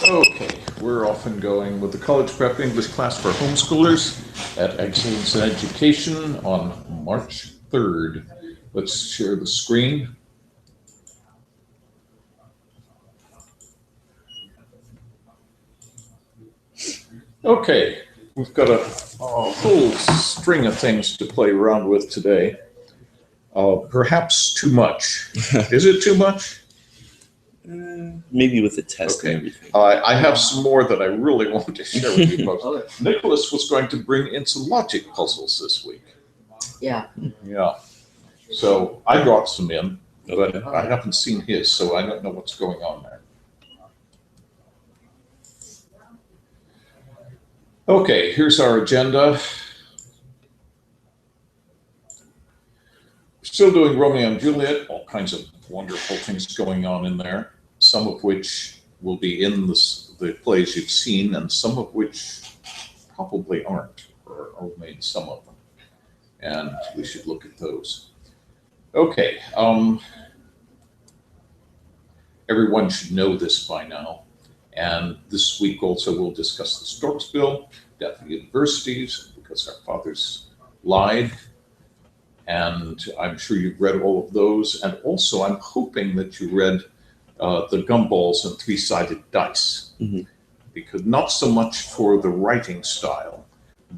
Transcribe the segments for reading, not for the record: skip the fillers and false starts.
Okay, we're off and going with the College Prep English class for homeschoolers at Excellence in Education on March 3rd. Let's share the screen. Okay, we've got a whole string of things to play around with today. Perhaps too much. Is it too much? Maybe with the test Okay. and everything. I have some more that I really want to share with you folks. Nicholas was going to bring in some logic puzzles this week. Yeah. Yeah. So I brought some in, but Okay. I haven't seen his, so I don't know what's going on there. Okay, here's our agenda. Still doing Romeo and Juliet, all kinds of wonderful things going on in there, some of which will be in the plays you've seen, and some of which probably aren't, or only some of them. And we should look at those. Okay, everyone should know this by now. And this week also we'll discuss the Storks Bill, death of universities, because our fathers lied. And I'm sure you've read all of those. And also I'm hoping that you read the gumballs and three-sided dice. Mm-hmm. Because not so much for the writing style,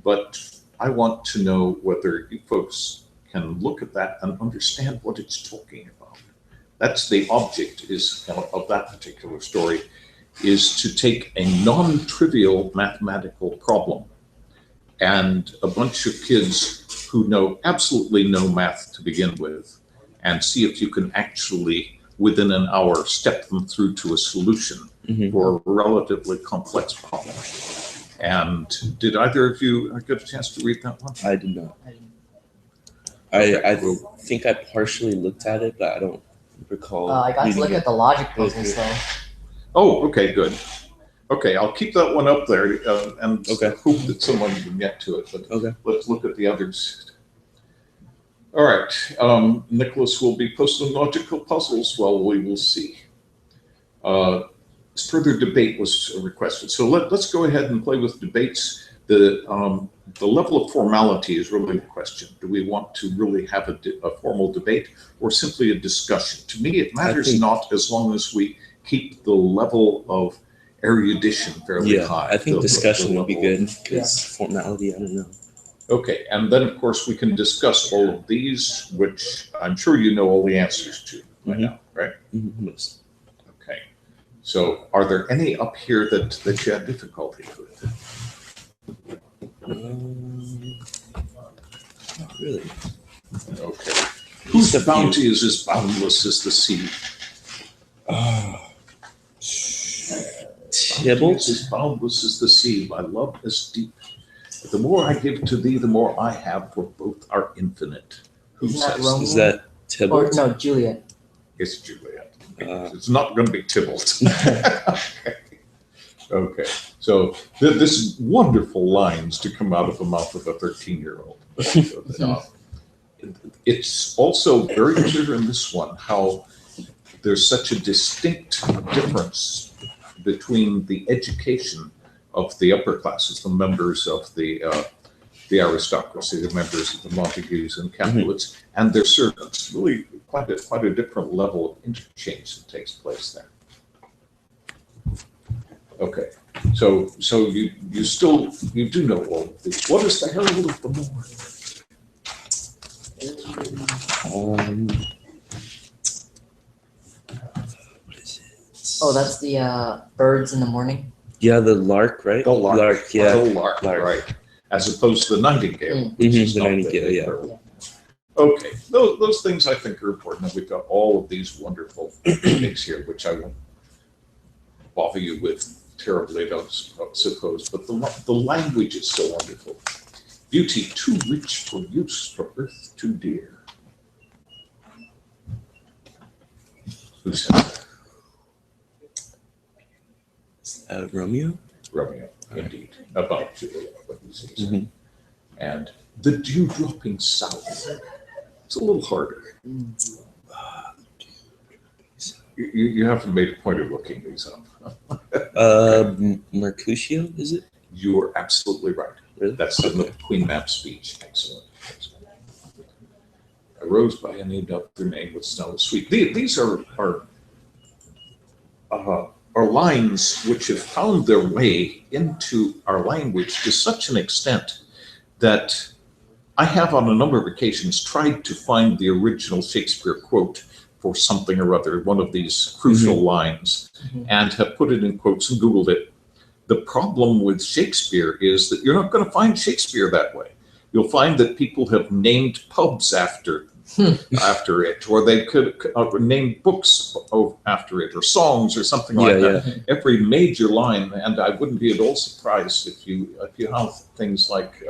but I want to know whether you folks can look at that and understand what it's talking about. That's the object of that particular story, is to take a non-trivial mathematical problem and a bunch of kids who know absolutely no math to begin with, and see if you can actually, within an hour, step them through to a solution for a relatively complex problem. And did either of you get a chance to read that one? I did not. Okay, I think I partially looked at it, but I don't recall. I got to look at the logic puzzles though. Oh, okay, good. Okay, I'll keep that one up there and hope that someone can get to it, but let's look at the others. All right, Nicholas will be posting logical puzzles. Well, we will see. Further debate was requested. So let's go ahead and play with debates. The level of formality is really the question. Do we want to really have a formal debate or simply a discussion? To me, it matters not, as long as we keep the level of erudition fairly high. I think discussion would be good, because formality, I don't know. Okay, and then of course we can discuss all of these, which I'm sure you know all the answers to by now, right? Yes. Okay. So are there any up here that you had difficulty with? Not really. Okay. Whose bounty is as boundless as the sea? Tybalt? As boundless as the sea, my love is deep. But the more I give to thee, the more I have, for both are infinite. Who says Romeo? Is that Tybalt? Or no, Juliet. It's Juliet. It's not going to be Tybalt. Okay. So this is wonderful lines to come out of the mouth of a 13-year-old. It's also very clear in this one how there's such a distinct difference between the education of the upper classes, the members of the aristocracy, the members of the Montagues and Capulets, and their servants. Really quite a different level of interchange that takes place there. Okay, so you do know all of these. What is the Herald of the Morn? What is it? Oh, that's the birds in the morning. Yeah, the lark, right? The lark, yeah. The lark, right. As opposed to the nightingale. The nightingale, yeah. Okay, those things I think are important. And we've got all of these wonderful things here, which I won't bother you with terribly, I don't suppose, but the language is so wonderful. Beauty too rich for use, for earth too dear. Who said that? Romeo? Romeo, indeed. About Juliet, what he says. And the dew dropping south. It's a little harder. You haven't made a point of looking these up. Mercutio, is it? You are absolutely right. Really? That's in the Queen Mab speech. Excellent. A rose by any other name would smell sweet. These are lines which have found their way into our language to such an extent that I have on a number of occasions tried to find the original Shakespeare quote for something or other, one of these crucial lines, and have put it in quotes and Googled it. The problem with Shakespeare is that you're not going to find Shakespeare that way. You'll find that people have named pubs after it, or they could name books after it, or songs, or something like that. Every major line, and I wouldn't be at all surprised if you have things like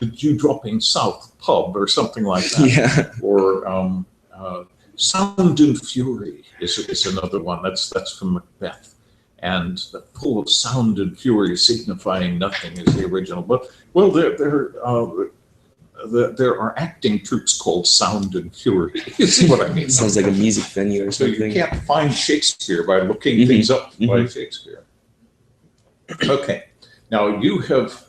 the Dew Dropping South pub, or something like that, or Sound and Fury is another one. That's from Macbeth. And full of sound and fury, signifying nothing, is the original. But well, there are acting troops called Sound and Fury. You see what I mean? Sounds like a music venue or something. So you can't find Shakespeare by looking things up by Shakespeare. Okay, now you have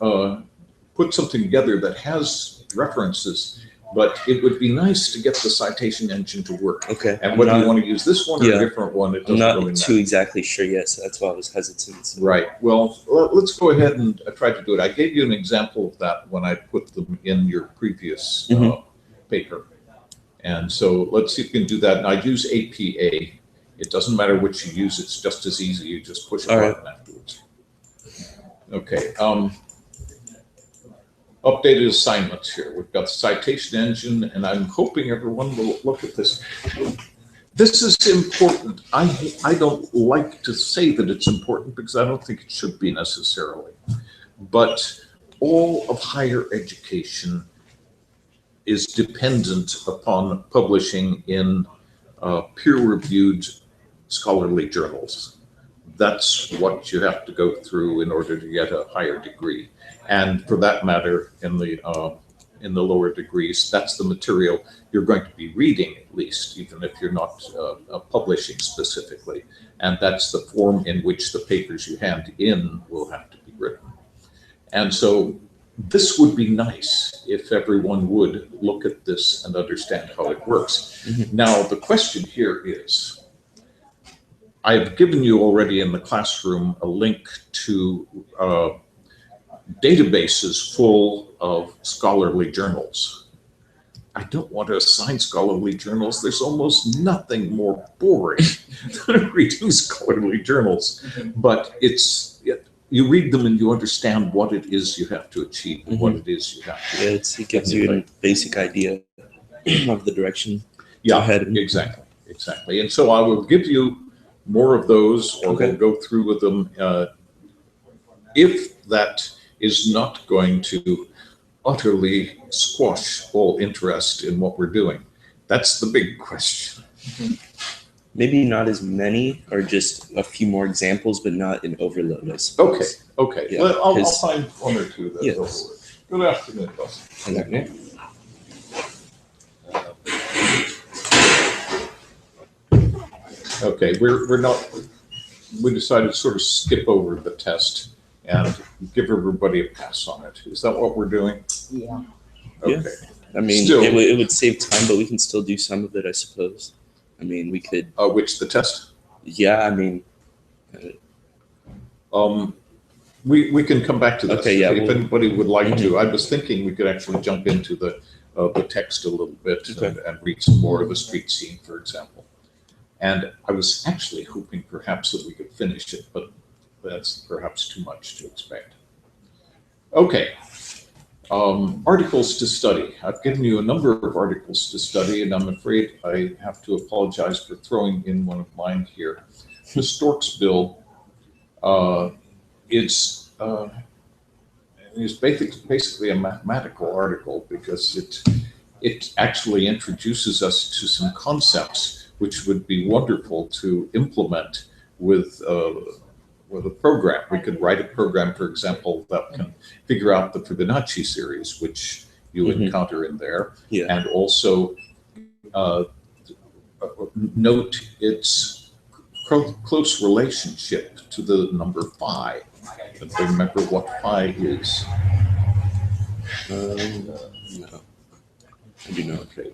put something together that has references, but it would be nice to get the citation engine to work. Okay. And whether you want to use this one or a different one, it doesn't really matter. I'm not too exactly sure yet, so that's why I was hesitant. Right. Well, let's go ahead and try to do it. I gave you an example of that when I put them in your previous paper. And so let's see if we can do that. And I use APA. It doesn't matter which you use. It's just as easy. You just push a button afterwards. Okay. Updated assignments here. We've got the citation engine, and I'm hoping everyone will look at this. This is important. I don't like to say that it's important because I don't think it should be necessarily. But all of higher education is dependent upon publishing in peer-reviewed scholarly journals. That's what you have to go through in order to get a higher degree. And for that matter, in the lower degrees, that's the material you're going to be reading, at least, even if you're not publishing specifically. And that's the form in which the papers you hand in will have to be written. And so this would be nice if everyone would look at this and understand how it works. Now, the question here is, I've given you already in the classroom a link to databases full of scholarly journals. I don't want to assign scholarly journals. There's almost nothing more boring than reading scholarly journals. But you read them and you understand what it is you have to achieve and what it is you have to it gives you a basic idea of the direction. Exactly. And so I will give you more of those, or we'll go through with them. If that is not going to utterly squash all interest in what we're doing. That's the big question. Maybe not as many, or just a few more examples, but not in overload, I suppose. Okay. Yeah, well, I'll find one or two that Good afternoon, boss. Good afternoon. Okay, we decided to sort of skip over the test and give everybody a pass on it. Is that what we're doing? Yeah. Okay. I mean, it would save time, but we can still do some of it, I suppose. I mean, we could. Which, the test? Yeah, I mean. We can come back to this. Okay, yeah. If anybody would like to. I was thinking we could actually jump into the text a little bit and read some more of the street scene, for example. And I was actually hoping perhaps that we could finish it, but that's perhaps too much to expect. Okay. Articles to study. I've given you a number of articles to study, and I'm afraid I have to apologize for throwing in one of mine here. The Storks Bill is basically a mathematical article because it actually introduces us to some concepts which would be wonderful to implement with a program. We could write a program, for example, that can figure out the Fibonacci series, which you encounter in there, and also note its close relationship to the number phi. If they remember what phi is. No, I do not. Okay,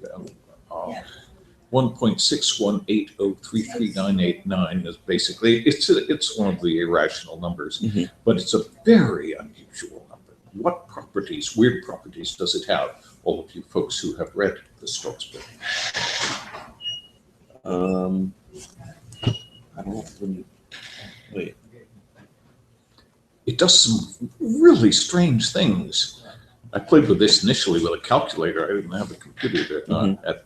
1.618033989 is basically, it's one of the irrational numbers, but it's a very unusual number. What properties, weird properties, does it have? All of you folks who have read the Stokes book. I don't. Wait. It does some really strange things. I played with this initially with a calculator. I didn't have a computer at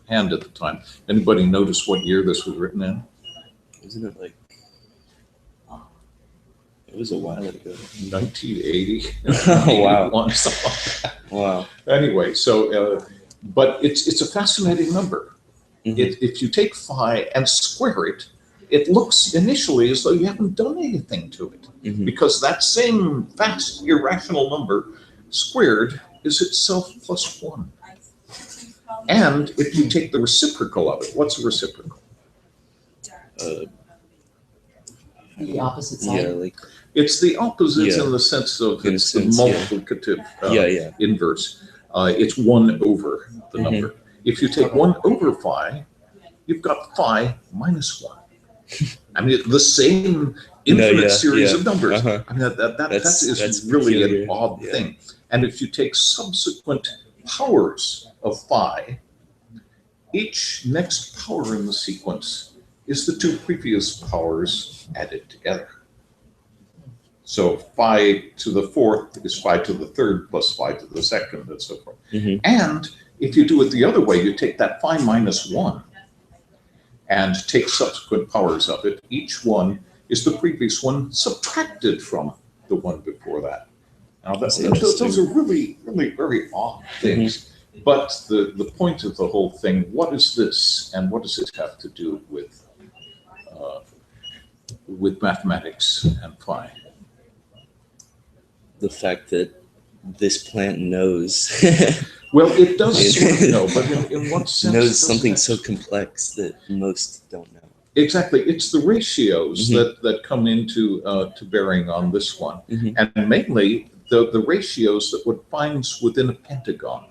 hand at the time. Anybody notice what year this was written in? Isn't it like? It was a while ago. 1980. Oh, wow. Something like that. Wow. Anyway, so but it's a fascinating number. If you take phi and square it, it looks initially as though you haven't done anything to it, because that same vast irrational number squared is itself plus 1. And if you take the reciprocal of it, what's a reciprocal? The opposite side. Yeah, like It's the opposites in the sense of it's the multiplicative inverse. It's 1 over the number. If you take 1 over phi, you've got phi minus 1. I mean, the same infinite series of numbers. I mean, that is really an odd thing. And if you take subsequent powers of phi, each next power in the sequence is the 2 previous powers added together. So phi to the 4th is phi to the 3rd plus phi to the 2nd, and so forth. And if you do it the other way, you take that phi minus 1 and take subsequent powers of it. Each one is the previous one subtracted from the one before that. Now, those are really, really very odd things. But the point of the whole thing, what is this, and what does it have to do with mathematics and phi? The fact that this plant knows. Well, it does sort of know, but in what sense? Knows something so complex that most don't know. Exactly. It's the ratios that come into to bearing on this one. And mainly the ratios that one finds within a pentagon.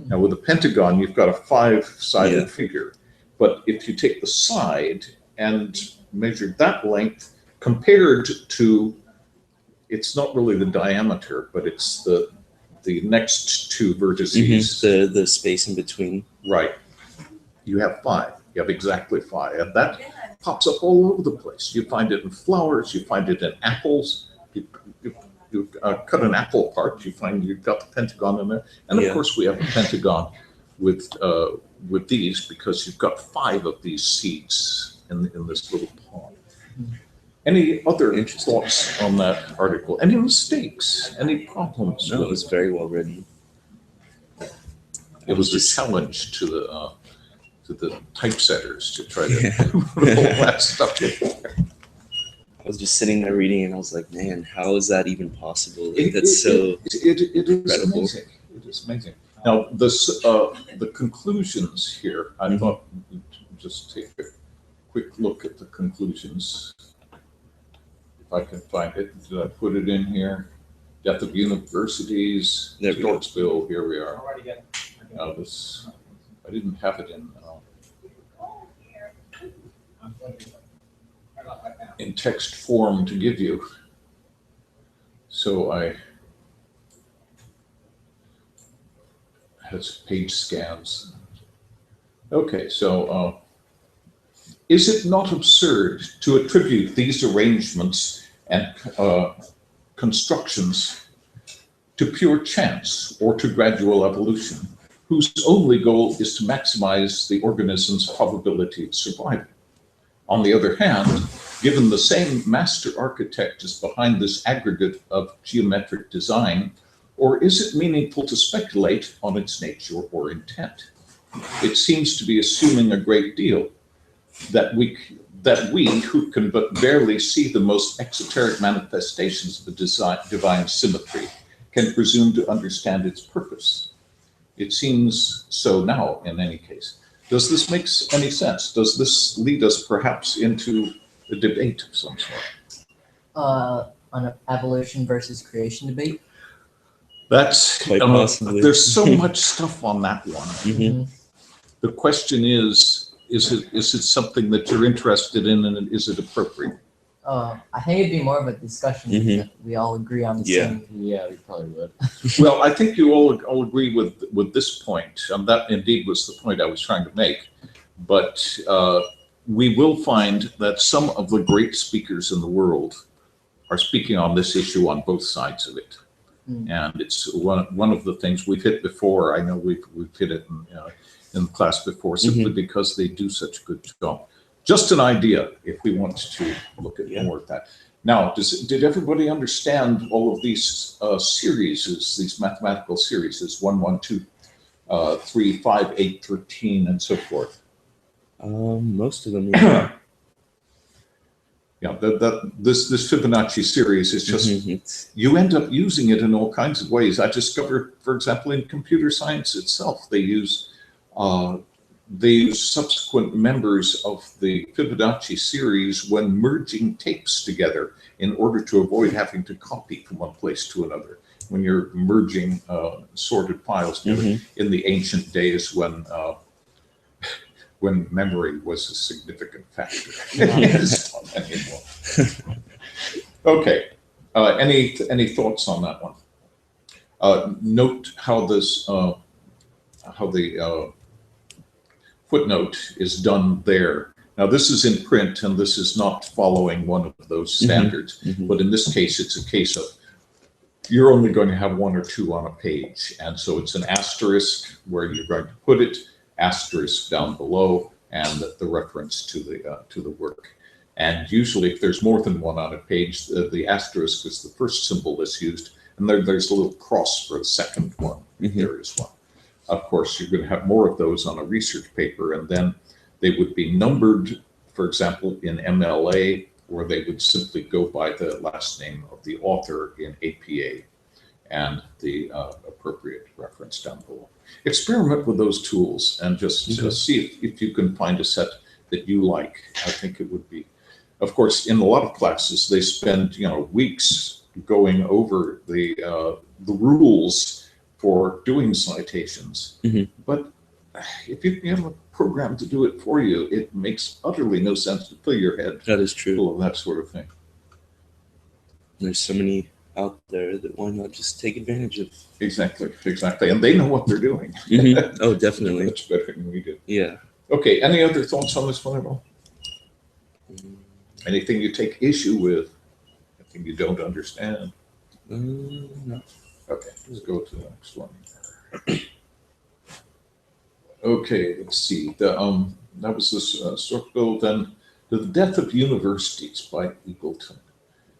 Now, with a pentagon, you've got a 5-sided figure. But if you take the side and measure that length compared to, it's not really the diameter, but it's the next 2 vertices. The space in between. Right. You have 5. You have exactly 5. And that pops up all over the place. You find it in flowers. You find it in apples. You cut an apple apart, you find you've got the pentagon in there. And of course, we have a pentagon with these because you've got 5 of these seeds in this little pond. Any other thoughts on that article? Any mistakes? Any problems? No, it was very well written. It was a challenge to the typesetters to try to put all that stuff together. I was just sitting there reading, and I was like, "Man, how is that even possible? Like, It is amazing. It is amazing. Now, the conclusions here. I thought we'd just take a quick look at the conclusions. If I can find it, did I put it in here? Death of universities. Storksville. Here we are. Now this, I didn't have it in text form to give you, so I had page scans. Okay, so is it not absurd to attribute these arrangements and constructions to pure chance or to gradual evolution, whose only goal is to maximize the organism's probability of survival? On the other hand, given the same master architect is behind this aggregate of geometric design, or is it meaningful to speculate on its nature or intent? It seems to be assuming a great deal that we who can but barely see the most exoteric manifestations of the divine symmetry can presume to understand its purpose. It seems so now, in any case. Does this make any sense? Does this lead us perhaps into a debate of some sort? On an evolution versus creation debate. Quite possibly. There's so much stuff on that one. Mhm. The question is it something that you're interested in, and is it appropriate? I think it'd be more of a discussion if we all agree on the same. Yeah, we probably would. Well, I think you all agree with this point, and that indeed was the point I was trying to make. But we will find that some of the great speakers in the world are speaking on this issue on both sides of it. And it's one of the things we've hit before. I know we've hit it in class before, simply because they do such a good job. Just an idea if we want to look at more of that. Now, did everybody understand all of these series, these mathematical series, 1, 1, 2, 3, 5, 8, 13, and so forth? Most of them, yeah. Yeah, this Fibonacci series is just, you end up using it in all kinds of ways. I discovered, for example, in computer science itself, they use subsequent members of the Fibonacci series when merging tapes together in order to avoid having to copy from one place to another. When you're merging sorted files together in the ancient days when memory was a significant factor. It's not anymore. Okay, any thoughts on that one? Note how this how the footnote is done there. Now this is in print, and this is not following one of those standards. But in this case, it's a case of you're only going to have 1 or 2 on a page, and so it's an asterisk where you're going to put it, asterisk down below, and the reference to the work. And usually, if there's more than 1 on a page, the asterisk is the first symbol that's used, and there's a little cross for the second one. There is one. Of course, you're going to have more of those on a research paper, and then they would be numbered, for example, in MLA, or they would simply go by the last name of the author in APA and the appropriate reference down below. Experiment with those tools and just see if you can find a set that you like. I think it would be, of course, in a lot of classes, they spend weeks going over the rules for doing citations. But if you have a program to do it for you, it makes utterly no sense to fill your head. That is true. Full of that sort of thing. There's so many out there that why not just take advantage of? Exactly. And they know what they're doing. Oh, definitely. Much better than we do. Yeah. Okay, any other thoughts on this one at all? Anything you take issue with? Anything you don't understand? No. Okay, let's go to the next one. Okay, let's see. That was this circle. Then The Death of Universities by Eagleton.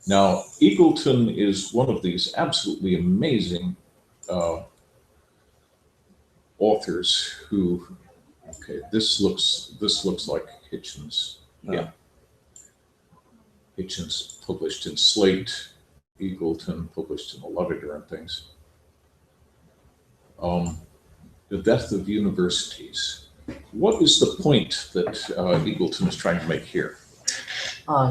Now, Eagleton is one of these absolutely amazing authors who. Okay, this looks like Hitchens. Yeah, Hitchens published in Slate. Eagleton published in a lot of different things. The Death of Universities. What is the point that Eagleton is trying to make here?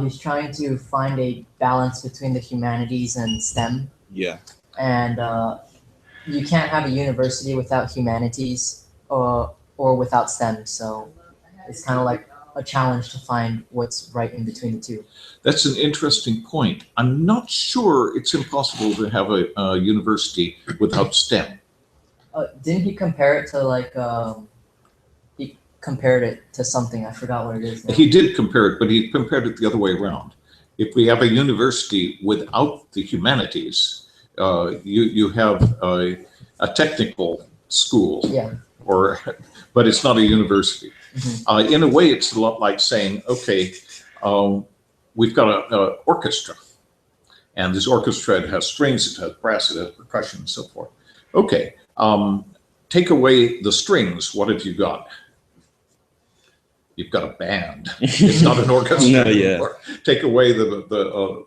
He's trying to find a balance between the humanities and STEM. Yeah. And you can't have a university without humanities or without STEM. So it's kind of like a challenge to find what's right in between the two. That's an interesting point. I'm not sure it's impossible to have a university without STEM. Didn't he compare it to like, he compared it to something, I forgot what it is now. He did compare it, but he compared it the other way around. If we have a university without the humanities, you have a technical school, Yeah. but it's not a university. In a way, it's a lot like saying, okay, we've got an orchestra, and this orchestra has strings, it has brass, it has percussion, and so forth. Okay, take away the strings, what have you got? You've got a band. It's not an orchestra anymore. Take away the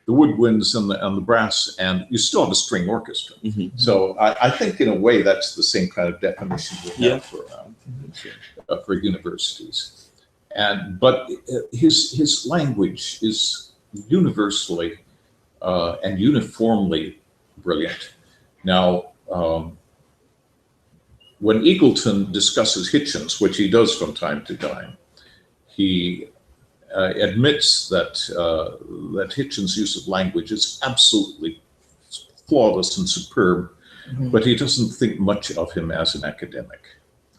woodwinds and the brass, and you still have a string orchestra. So I think in a way that's the same kind of definition we have for for universities. But his language is universally and uniformly brilliant. Now, when Eagleton discusses Hitchens, which he does from time to time, he admits that that Hitchens' use of language is absolutely flawless and superb, but he doesn't think much of him as an academic.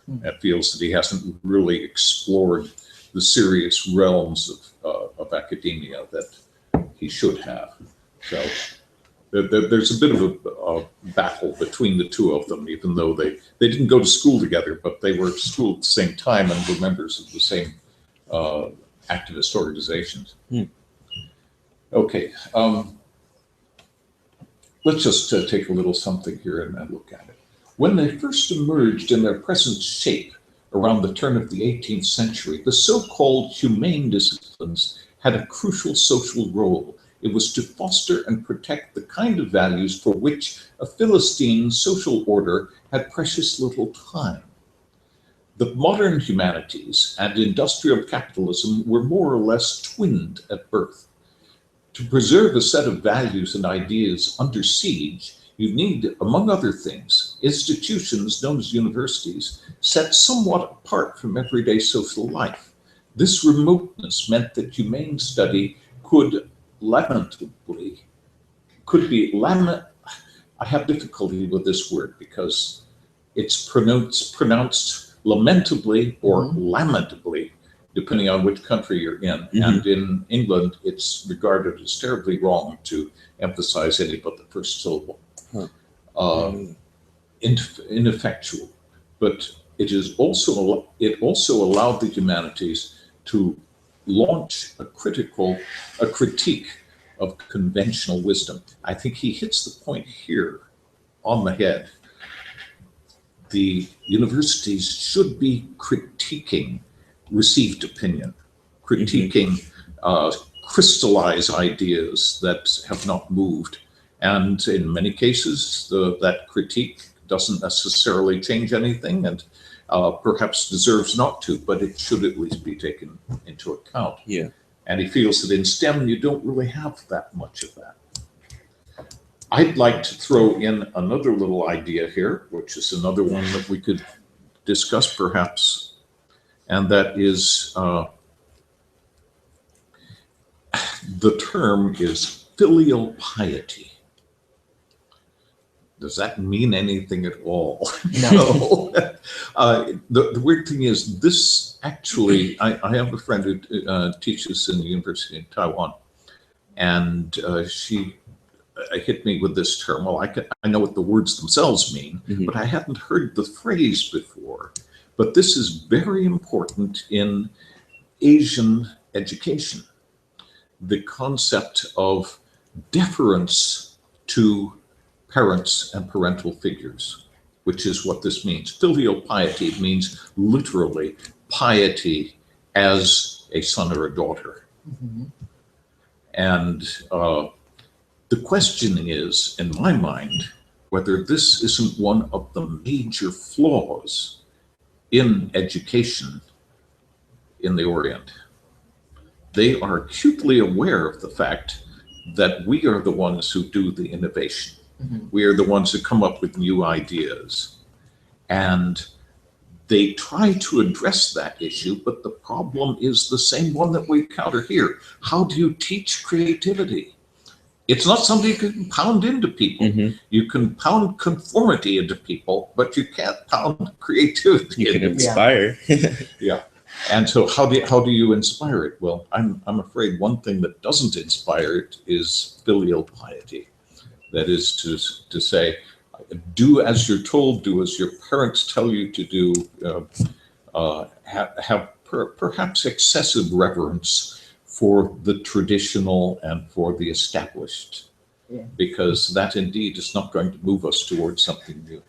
And feels that he hasn't really explored the serious realms of academia that he should have. So there's a bit of a battle between the two of them, even though they didn't go to school together, but they were at school at the same time and were members of the same activist organizations. Okay, let's just take a little something here and look at it. When they first emerged in their present shape around the turn of the 18th century, the so-called humane disciplines had a crucial social role. It was to foster and protect the kind of values for which a Philistine social order had precious little time. The modern humanities and industrial capitalism were more or less twinned at birth. To preserve a set of values and ideas under siege, you need, among other things, institutions known as universities set somewhat apart from everyday social life. This remoteness meant that humane study could I have difficulty with this word because it's pronounced lamentably or lamentably, depending on which country you're in. And in England, it's regarded as terribly wrong to emphasize any but the first syllable. Ineffectual, but it also allowed the humanities to launch a critique of conventional wisdom. I think he hits the point here on the head. The universities should be critiquing received opinion, critiquing crystallized ideas that have not moved. And in many cases, that critique doesn't necessarily change anything and perhaps deserves not to, but it should at least be taken into account. Yeah. And he feels that in STEM, you don't really have that much of that. I'd like to throw in another little idea here, which is another one that we could discuss perhaps, and that is the term is filial piety. Does that mean anything at all? No. The weird thing is this actually, I have a friend who teaches in the University of Taiwan, and she hit me with this term. Well, I know what the words themselves mean, but I hadn't heard the phrase before. But this is very important in Asian education. The concept of deference to parents and parental figures, which is what this means. Filial piety means literally piety as a son or a daughter. And the question is, in my mind, whether this isn't one of the major flaws in education in the Orient. They are acutely aware of the fact that we are the ones who do the innovation. We are the ones who come up with new ideas. And they try to address that issue, but the problem is the same one that we encounter here. How do you teach creativity? It's not something you can pound into people. You can pound conformity into people, but you can't pound creativity. You can inspire. Yeah. And so how do you inspire it? Well, I'm afraid one thing that doesn't inspire it is filial piety. That is to say, do as you're told, do as your parents tell you to do, have perhaps excessive reverence for the traditional and for the established, because that indeed is not going to move us towards something new.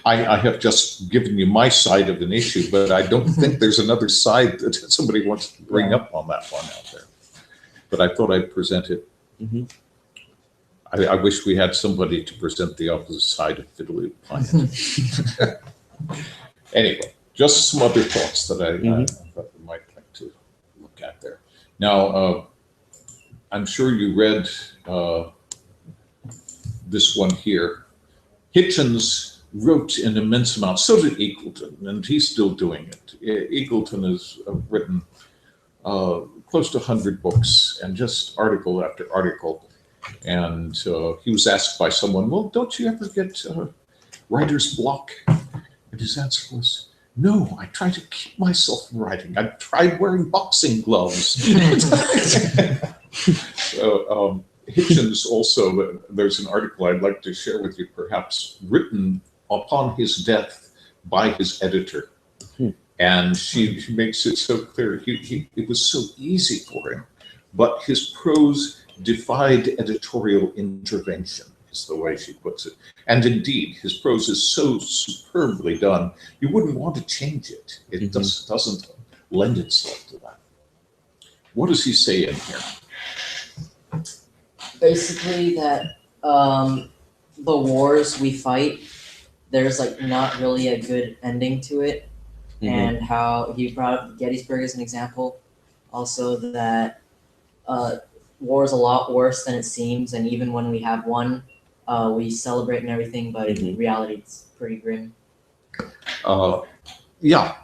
I have just given you my side of an issue, but I don't think there's another side that somebody wants to bring up on that one out there. But I thought I'd present it. I wish we had somebody to present the opposite side of filial piety. Anyway, just some other thoughts that I thought we might like to look at there. Now, I'm sure you read this one here. Hitchens wrote an immense amount, so did Eagleton, and he's still doing it. Eagleton has written close to 100 books, and just article after article. And he was asked by someone, well, don't you ever get writer's block? And his answer was, no, I try to keep myself from writing. I tried wearing boxing gloves. So, Hitchens also, there's an article I'd like to share with you, perhaps written upon his death by his editor. And she makes it so clear, it was so easy for him, but his prose defied editorial intervention, is the way she puts it. And indeed, his prose is so superbly done, you wouldn't want to change it. It just doesn't lend itself to that. What does he say in here? Basically that the wars we fight, there's like not really a good ending to it. And how he brought up Gettysburg as an example. Also that war is a lot worse than it seems, and even when we have won, we celebrate and everything, but in reality it's pretty grim. Yeah.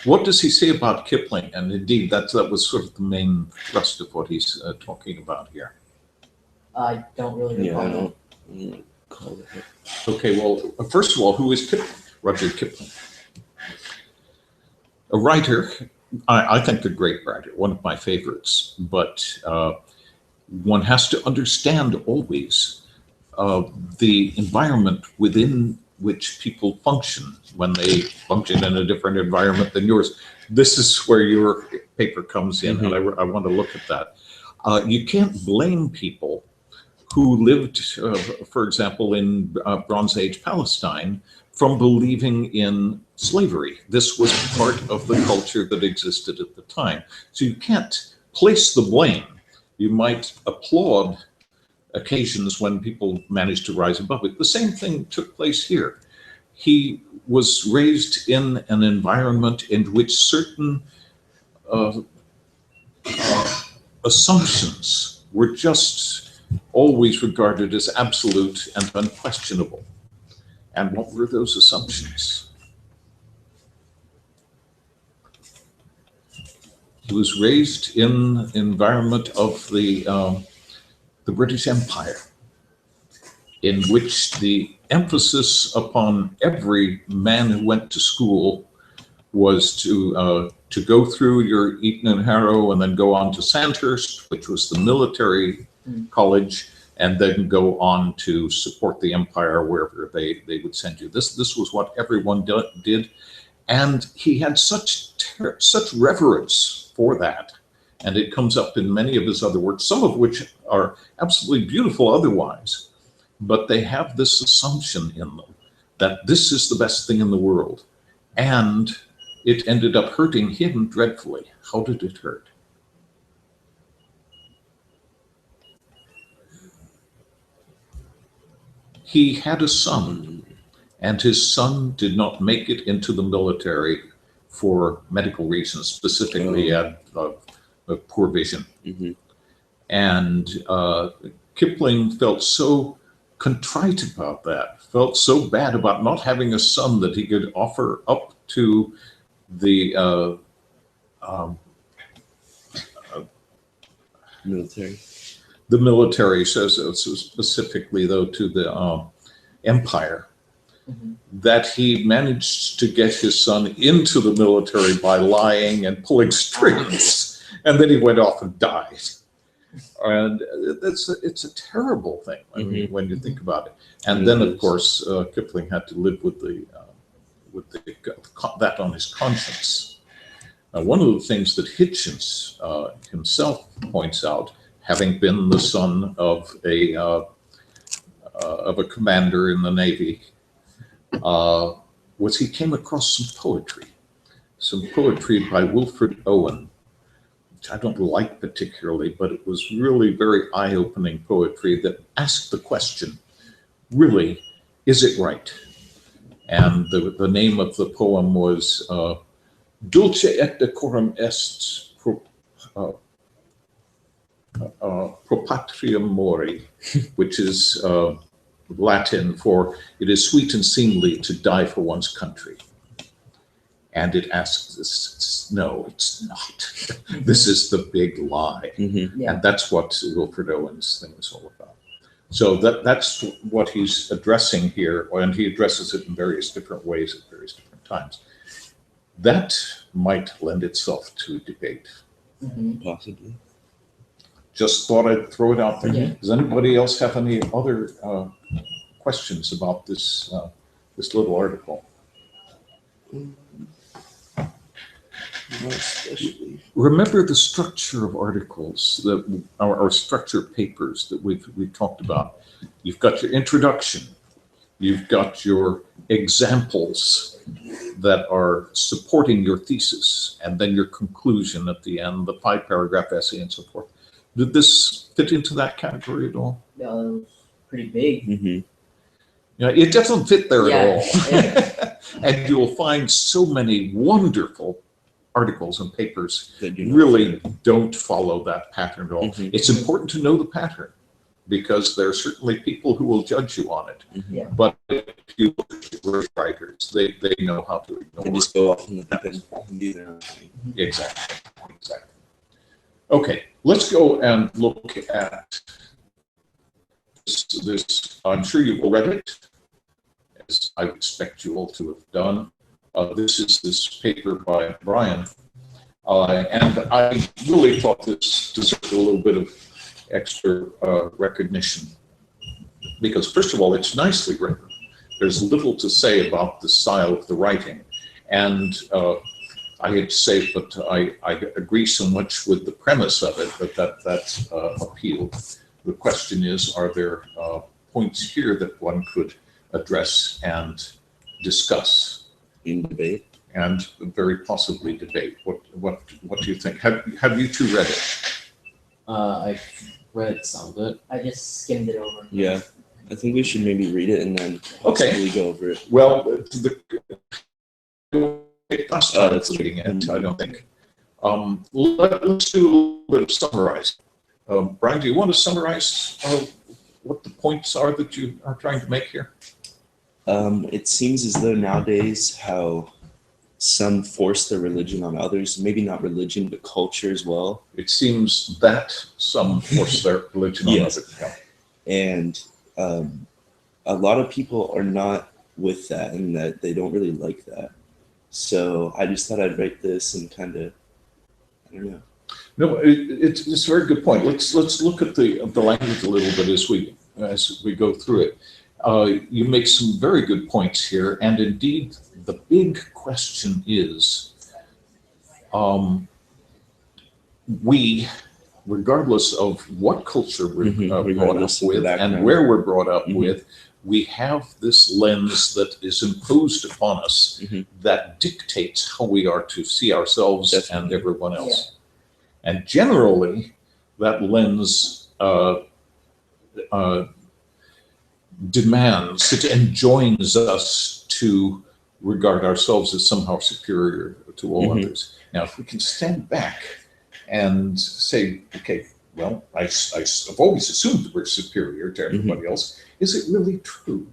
What does he say about Kipling? And indeed, that was sort of the main thrust of what he's talking about here. I don't really recall. I don't recall it. Okay, well, first of all, who is Kipling? Rudyard Kipling. A writer, I think a great writer, one of my favorites, but one has to understand always the environment within which people function when they function in a different environment than yours. This is where your paper comes in, and I want to look at that. You can't blame people who lived, for example, in Bronze Age Palestine from believing in slavery. This was part of the culture that existed at the time. So you can't place the blame. You might applaud occasions when people managed to rise above it. The same thing took place here. He was raised in an environment in which certain assumptions were just always regarded as absolute and unquestionable. And what were those assumptions? He was raised in an environment of the British Empire, in which the emphasis upon every man who went to school was to go through your Eton and Harrow and then go on to Sandhurst, which was the military college, and then go on to support the empire wherever they would send you. This was what everyone did, and he had such reverence for that, and it comes up in many of his other works, some of which are absolutely beautiful otherwise, but they have this assumption in them that this is the best thing in the world, and it ended up hurting him dreadfully. How did it hurt? He had a son, and his son did not make it into the military for medical reasons, specifically had poor vision. And Kipling felt so contrite about that, felt so bad about not having a son that he could offer up to the military. The military, says so specifically though to the empire, that he managed to get his son into the military by lying and pulling strings, and then he went off and died. And it's a terrible thing when you think about it. And then of course Kipling had to live with that on his conscience. One of the things that Hitchens himself points out, having been the son of a commander in the Navy, was he came across some poetry by Wilfred Owen, which I don't like particularly, but it was really very eye-opening poetry that asked the question, really, is it right? And the name of the poem was Dulce et decorum est pro patriam mori, which is Latin for "it is sweet and seemly to die for one's country." And it asks us, no, it's not. This is the big lie. Yeah. And that's what Wilfred Owen's thing is all about. So that's what he's addressing here, and he addresses it in various different ways at various different times. That might lend itself to debate. Possibly. Just thought I'd throw it out there. Yeah. Does anybody else have any other questions about this this little article? Not especially. Remember the structure of articles that our structure of papers that we've talked about. You've got your introduction, you've got your examples that are supporting your thesis, and then your conclusion at the end, the 5-paragraph essay and so forth. Did this fit into that category at all? Pretty big. Yeah, it doesn't fit there at all. Yeah. And you'll find so many wonderful articles and papers That really don't follow that pattern at all. It's important to know the pattern, because there are certainly people who will judge you on it. Yeah. But if you look at the writers, they know how to ignore They it. just go off in the deep end and do their own thing. Exactly. Okay, let's go and look at this. I'm sure you've read it, as I expect you all to have done. This is this paper by Brian, and I really thought this deserved a little bit of extra recognition, because first of all, it's nicely written. There's little to say about the style of the writing, and I hate to say it, but I agree so much with the premise of it that's appealed. The question is, are there points here that one could address and discuss? In debate. And very possibly debate. What do you think? Have you two read it? I've read some of it. I just skimmed it over. Yeah. I think we should maybe read it and then Okay. possibly go over it. Well, last time that's reading it, I don't think. Let's do a little bit of summarize. Brian, do you want to summarize what the points are that you are trying to make here? It seems as though nowadays how some force their religion on others, maybe not religion, but culture as well. It seems that some force their religion on Yes. others. Yeah. And a lot of people are not with that, and that they don't really like that. So I just thought I'd write this and kind of, I don't know. No, it's a very good point. Let's look at the language a little bit as we go through it. You make some very good points here, and indeed, the big question is, we, regardless of what culture we're brought up Regardless of the with and background. where we're brought up with, we have this lens that is imposed upon us that dictates how we are to see ourselves and everyone else. And generally, that lens demands, it enjoins us to regard ourselves as somehow superior to all others. Now, if we can stand back and say, okay, well, I've always assumed we're superior to everybody else. Is it really true?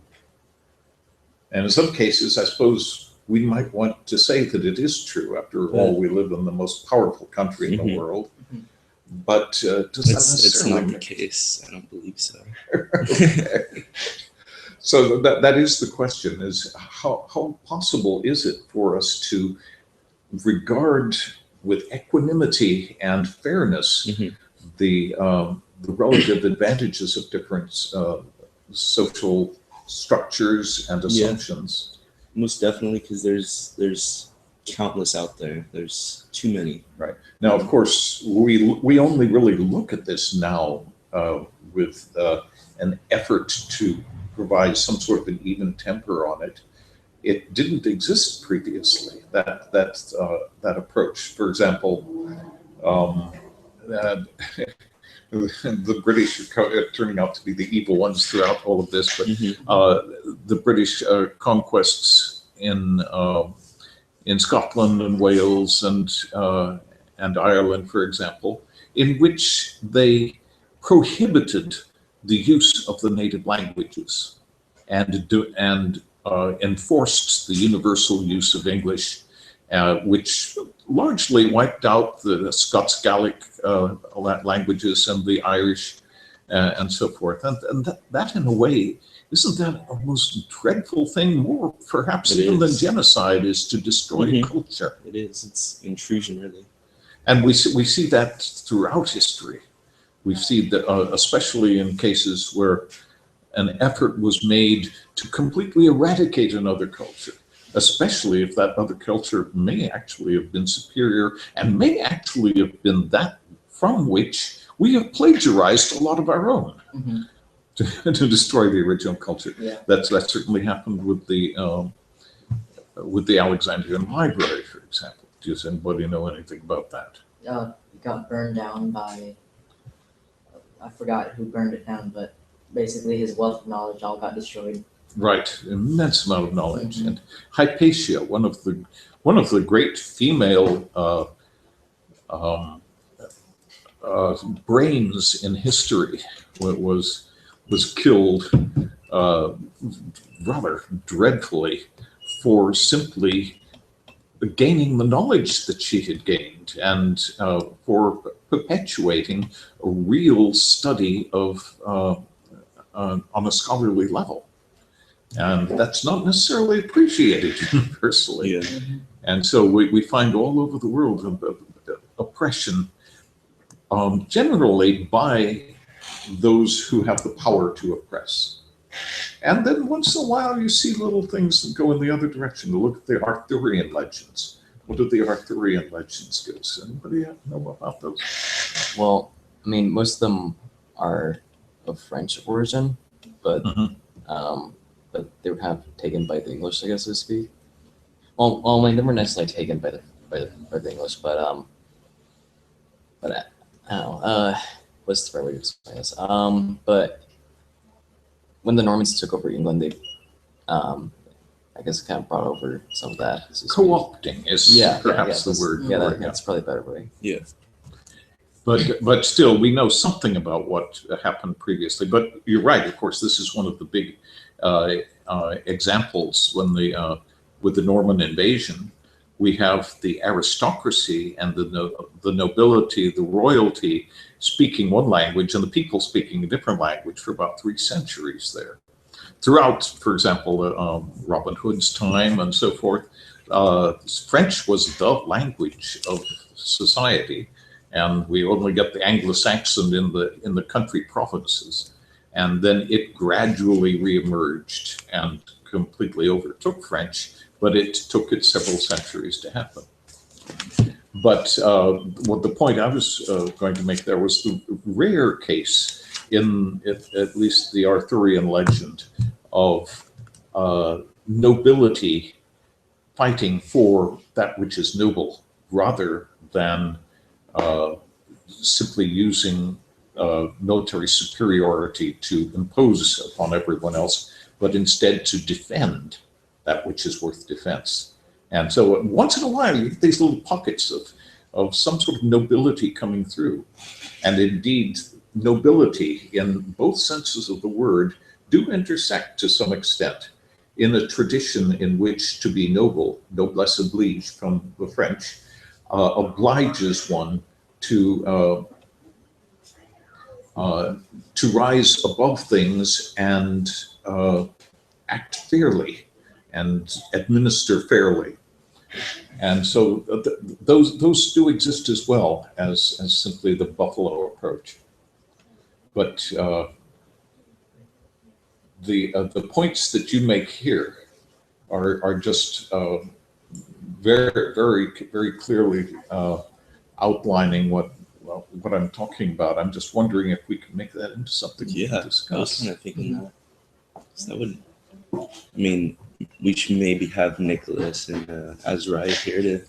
And in some cases, I suppose we might want to say that it is true. After all, we live in the most powerful country in the world. But does that It's necessarily not the case. I don't believe so. Okay. So that is the question: is how possible is it for us to regard with equanimity and fairness the relative advantages of different social structures and assumptions? Most definitely, because there's countless out there. There's too many. Right. Now, of course, we only really look at this now with an effort to provide some sort of an even temper on it. It didn't exist previously, that approach. For example, the British are turning out to be the evil ones throughout all of this, but Mhm. the British conquests in Scotland and Wales and Ireland, for example, in which they prohibited the use of the native languages and enforced the universal use of English, which largely wiped out the Scots Gaelic languages and the Irish and so forth. And that, in a way, isn't that a most dreadful thing? More perhaps It even than is. genocide is to destroy Mhm. culture. It is. It's intrusion, really. And we see that throughout history. We see that, especially in cases where an effort was made to completely eradicate another culture, especially if that other culture may actually have been superior and may actually have been that from which we have plagiarized a lot of our own Mhm. to destroy the original culture. Yeah. That certainly happened with the Alexandrian Library, for example. Does anybody know anything about that? It got burned down by, I forgot who burned it down, but basically his wealth of knowledge all got destroyed. Right, immense amount of knowledge. Mhm. And Hypatia, one of the great female um, brains in history, was killed rather dreadfully for simply gaining the knowledge that she had gained and for perpetuating a real study of on a scholarly level. And that's not necessarily appreciated universally. Yeah. Mhm. And so we find all over the world oppression, generally by those who have the power to oppress. And then once in a while you see little things that go in the other direction. Look at the Arthurian legends. What did the Arthurian legends go? Does anybody know about those? Well, I mean, most of them are of French origin, but Mhm. but they were kind of taken by the English, I guess, so to speak. Well, I mean, they weren't necessarily taken by the English, but I don't know. What's the right way to explain this? But when the Normans took over England, they, I guess, kind of brought over some of that. So to speak. Co-opting is perhaps the word. Yeah, for it, that's probably a better way. Yeah. But still, we know something about what happened previously. But you're right. Of course, this is one of the big examples when with the Norman invasion, we have the aristocracy and the nobility, the royalty speaking one language and the people speaking a different language for about 3 centuries there. Throughout, for example, Robin Hood's time and so forth, French was the language of society, and we only get the Anglo-Saxon in the country provinces, and then it gradually reemerged and completely overtook French, but it took it several centuries to happen. But what the point I was going to make there was the rare case in at least the Arthurian legend of nobility fighting for that which is noble rather than simply using military superiority to impose upon everyone else, but instead to defend that which is worth defense. And so once in a while, you get these little pockets of some sort of nobility coming through. And indeed, nobility in both senses of the word do intersect to some extent in a tradition in which to be noble, noblesse oblige from the French, obliges one to rise above things and act fairly and administer fairly. And so those do exist as well as simply the buffalo approach. But the points that you make here are just very, very, very clearly outlining what I'm talking about. I'm just wondering if we can make that into something we can I was discuss. kind of thinking that. So that would, I mean, we should maybe have Nicholas and Azariah here to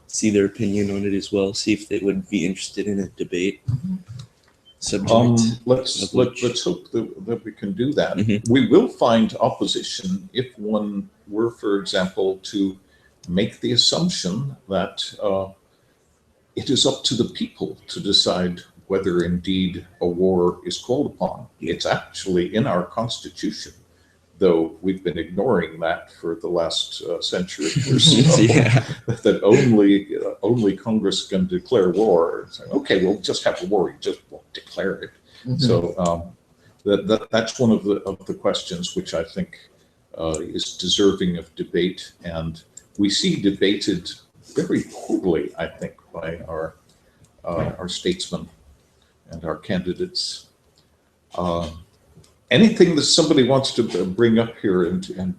see their opinion on it as well, see if they would be interested in a debate. subject. Let's hope that we can do that. Mhm. We will find opposition if one were, for example, to make the assumption that it is up to the people to decide whether indeed a war is called upon. It's actually in our Constitution, though we've been ignoring that for the last century or so. Yeah. That only Congress can declare war. It's like, okay, we'll just have a war. You just won't declare it. Mhm. So that's one of the questions which I think is deserving of debate, and we see debated very poorly, I think, by our statesmen and our candidates. Anything that somebody wants to bring up here and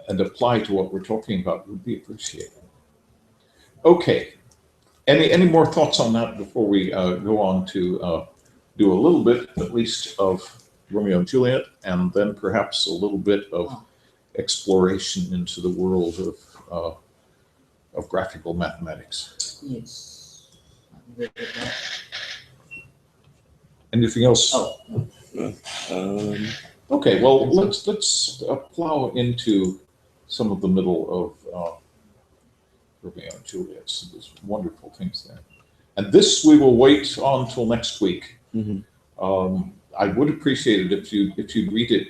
apply to what we're talking about would be appreciated. Okay, any more thoughts on that before we go on to do a little bit, at least, of Romeo and Juliet, and then perhaps a little bit of exploration into the world of graphical mathematics. Yes. I'm good with that. Anything else? Oh, Okay, well, let's plow into some of the middle of Romeo and Juliet. So there's wonderful things there. And this we will wait on until next week. Mhm. I would appreciate it if you'd read it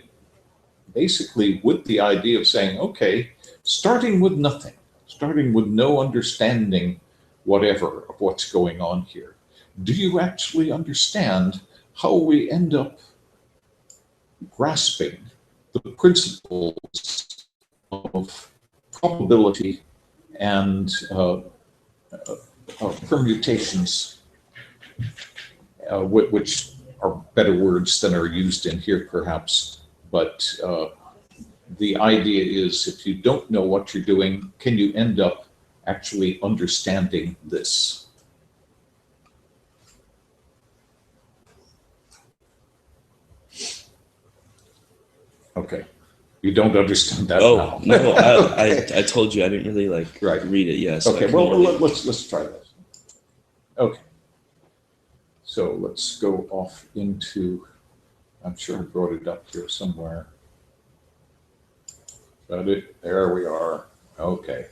basically with the idea of saying, okay, starting with nothing, starting with no understanding whatever of what's going on here. Do you actually understand how we end up grasping the principles of probability and permutations, which are better words than are used in here perhaps, but the idea is if you don't know what you're doing, can you end up actually understanding this? Okay, you don't understand that now. No, I told you I didn't really read it. Yes. Okay, well, let's try this. Okay, so let's go off into, I'm sure I brought it up here somewhere. Got it, there we are. Okay.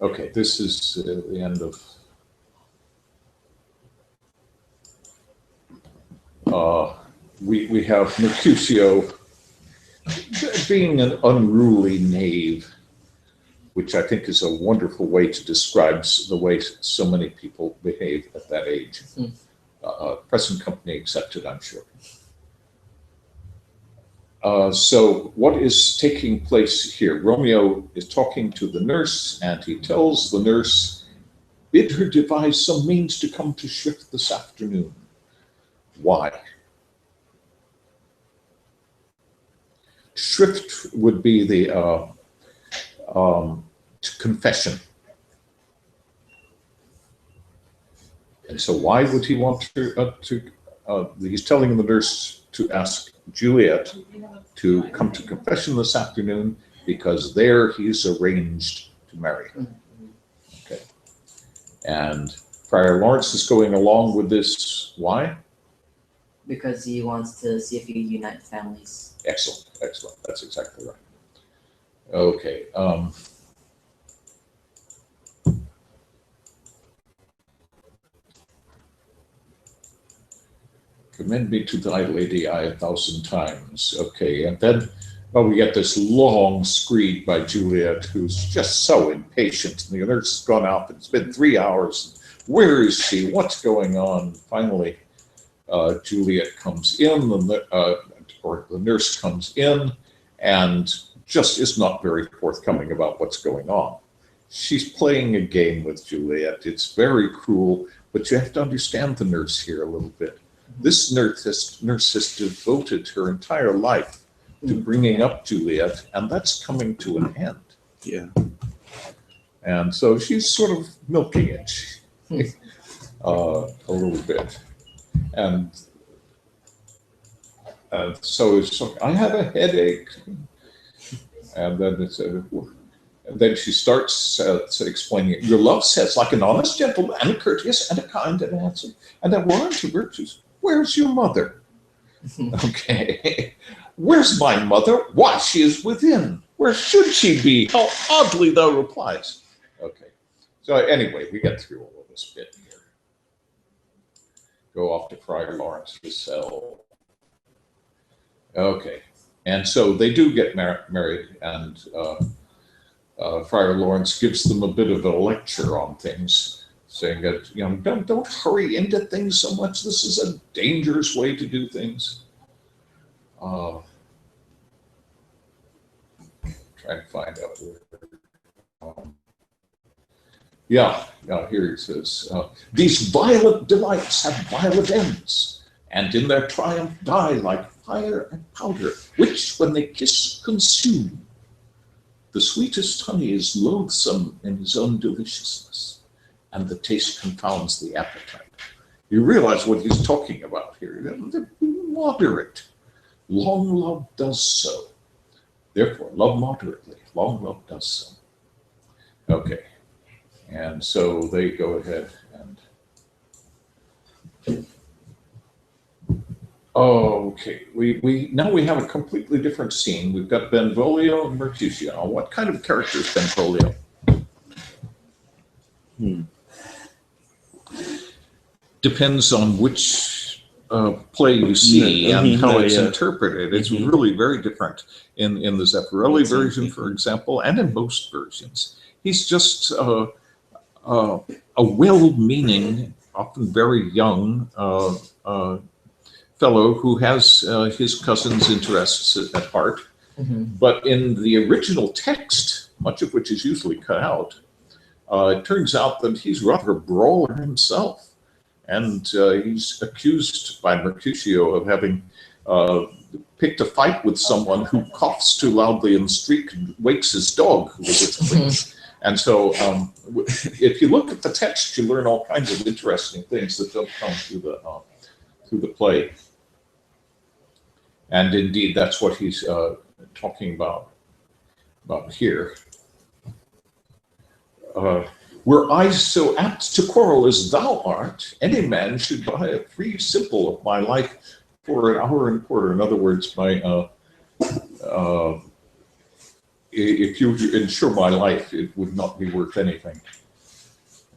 Okay, this is the end of we have Mercutio being an unruly knave, which I think is a wonderful way to describe the way so many people behave at that age. Present company accepted, I'm sure. So what is taking place here? Romeo is talking to the nurse, and he tells the nurse, bid her devise some means to come to shift this afternoon. Why? Shrift would be the confession. And so why would he want he's telling the nurse to ask Juliet to come to confession this afternoon because there he's arranged to marry her. Okay. And Friar Lawrence is going along with this. Why? because he wants to see if he can unite the families. Excellent, excellent. That's exactly right. Okay. Commend me to thy lady I 1,000 times. Okay, and then, well, we get this long screed by Juliet, who's just so impatient. And the nurse has gone out. It's been 3 hours. Where is she? What's going on? Finally, Juliet comes in, or the nurse comes in, and just is not very forthcoming about what's going on. She's playing a game with Juliet. It's very cruel, but you have to understand the nurse here a little bit. This nurse has devoted her entire life to bringing up Juliet, and that's coming to an end. Yeah. And so she's sort of milking it a little bit. And so I have a headache. And then it said, then she starts explaining it. Your love says, like an honest gentleman, and a courteous, and a kind, and handsome, and that warrant of virtues. Where's your mother? Okay. Where's my mother? Why, she is within. Where should she be? How oddly thou replies. Okay. So anyway, we get through all of this bit here. Go off to Friar Lawrence's cell. Okay. And so they do get married, and Friar Lawrence gives them a bit of a lecture on things, saying that, you know, don't hurry into things so much. This is a dangerous way to do things. Trying to find out where. Here it says, these violent delights have violent ends, and in their triumph die like fire and powder, which when they kiss consume. The sweetest honey is loathsome in his own deliciousness, and the taste confounds the appetite. You realize what he's talking about here. Moderate. Long love does so. Therefore, love moderately. Long love does so. Okay. And so they go ahead and okay. Now we have a completely different scene. We've got Benvolio and Mercutio. What kind of character is Benvolio? Depends on which play you see and how it's interpreted. It's really very different in the Zeffirelli version, for example, and in most versions. He's just a well-meaning, often very young fellow who has his cousin's interests at heart. But in the original text, much of which is usually cut out, it turns out that he's rather a brawler himself. And he's accused by Mercutio of having picked a fight with someone who coughs too loudly in the street and wakes his dog with its bleat. And so if you look at the text, you learn all kinds of interesting things that don't come through the play. And indeed, that's what he's talking about here. Were I so apt to quarrel as thou art, any man should buy a free simple of my life for an hour and a quarter. In other words, if you insure my life, it would not be worth anything.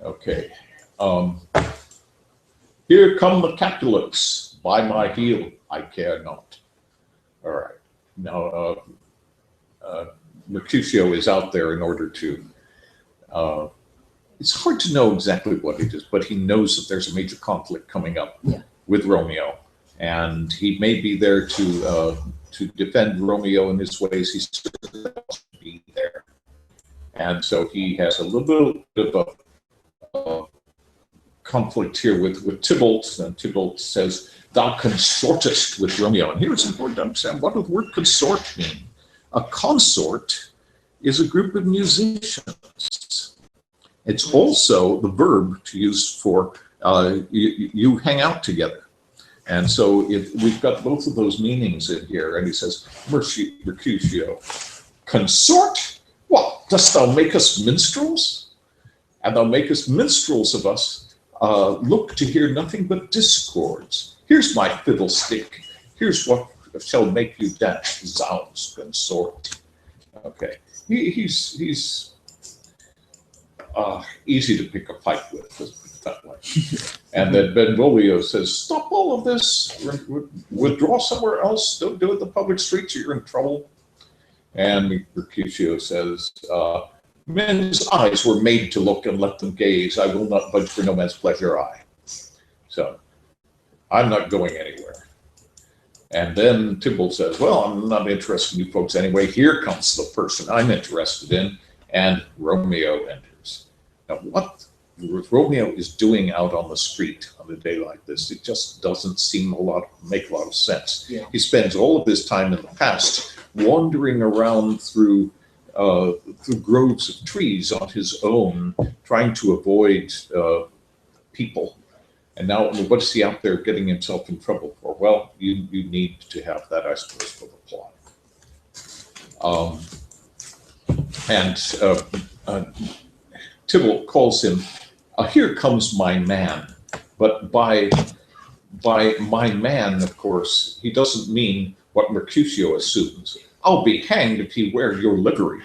Okay. Here come the Capulets. By my heel, I care not. All right. Now, Mercutio is out there in order to it's hard to know exactly what it is, but he knows that there's a major conflict coming up with Romeo, and he may be there to defend Romeo in his ways. He's supposed to be there, and so he has a little bit of a conflict here with Tybalt, and Tybalt says, "Thou consortest with Romeo." And here it's important to understand what does the word consort mean. A consort is a group of musicians. It's also the verb to use for you hang out together. And so we've got both of those meanings in here. And he says, Mercutio, consort? What, dost thou make us minstrels? And thou makest minstrels of us look to hear nothing but discords. Here's my fiddlestick. Here's what shall make you dance. Zounds, consort. Okay. He's easy to pick a fight with, let's put it that way. And then Benvolio says, stop all of this, withdraw somewhere else, don't do it in the public streets, you're in trouble. And Mercutio says, men's eyes were made to look and let them gaze. I will not budge for no man's pleasure eye. So I'm not going anywhere. And then Tybalt says, well, I'm not interested in you folks anyway. Here comes the person I'm interested in. And Romeo enters. Now, what Romeo is doing out on the street on a day like this, it just doesn't make a lot of sense. Yeah. He spends all of his time in the past wandering around through groves of trees on his own, trying to avoid people. And now, what is he out there getting himself in trouble for? Well, you need to have that, I suppose, for the plot. And Tybalt calls him, here comes my man. But by my man, of course, he doesn't mean what Mercutio assumes. I'll be hanged if he wear your livery.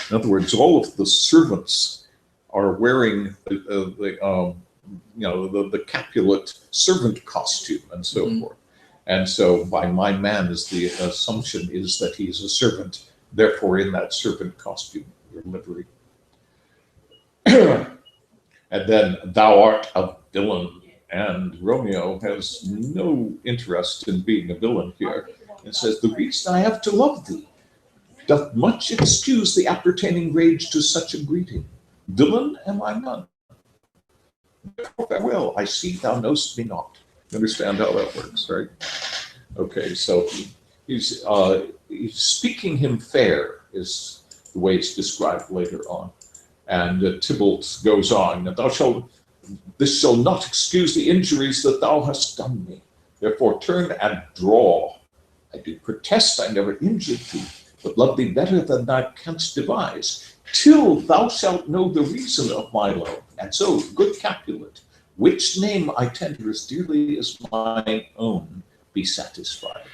In other words, all of the servants are wearing the Capulet servant costume and so forth. And so by my man is the assumption is that he's a servant, therefore in that servant costume, your livery. And then thou art a villain. And Romeo has no interest in being a villain here and says, the reason I have to love thee doth much excuse the appertaining rage to such a greeting. Villain am I none. Therefore farewell, I see thou knowst me not. You understand how that works, right? Okay, so he's speaking him fair is the way it's described later on. And Tybalt goes on, this shall not excuse the injuries that thou hast done me. Therefore turn and draw. I do protest I never injured thee, but love thee better than thou canst devise, till thou shalt know the reason of my love. And so, good Capulet, which name I tender as dearly as mine own, be satisfied.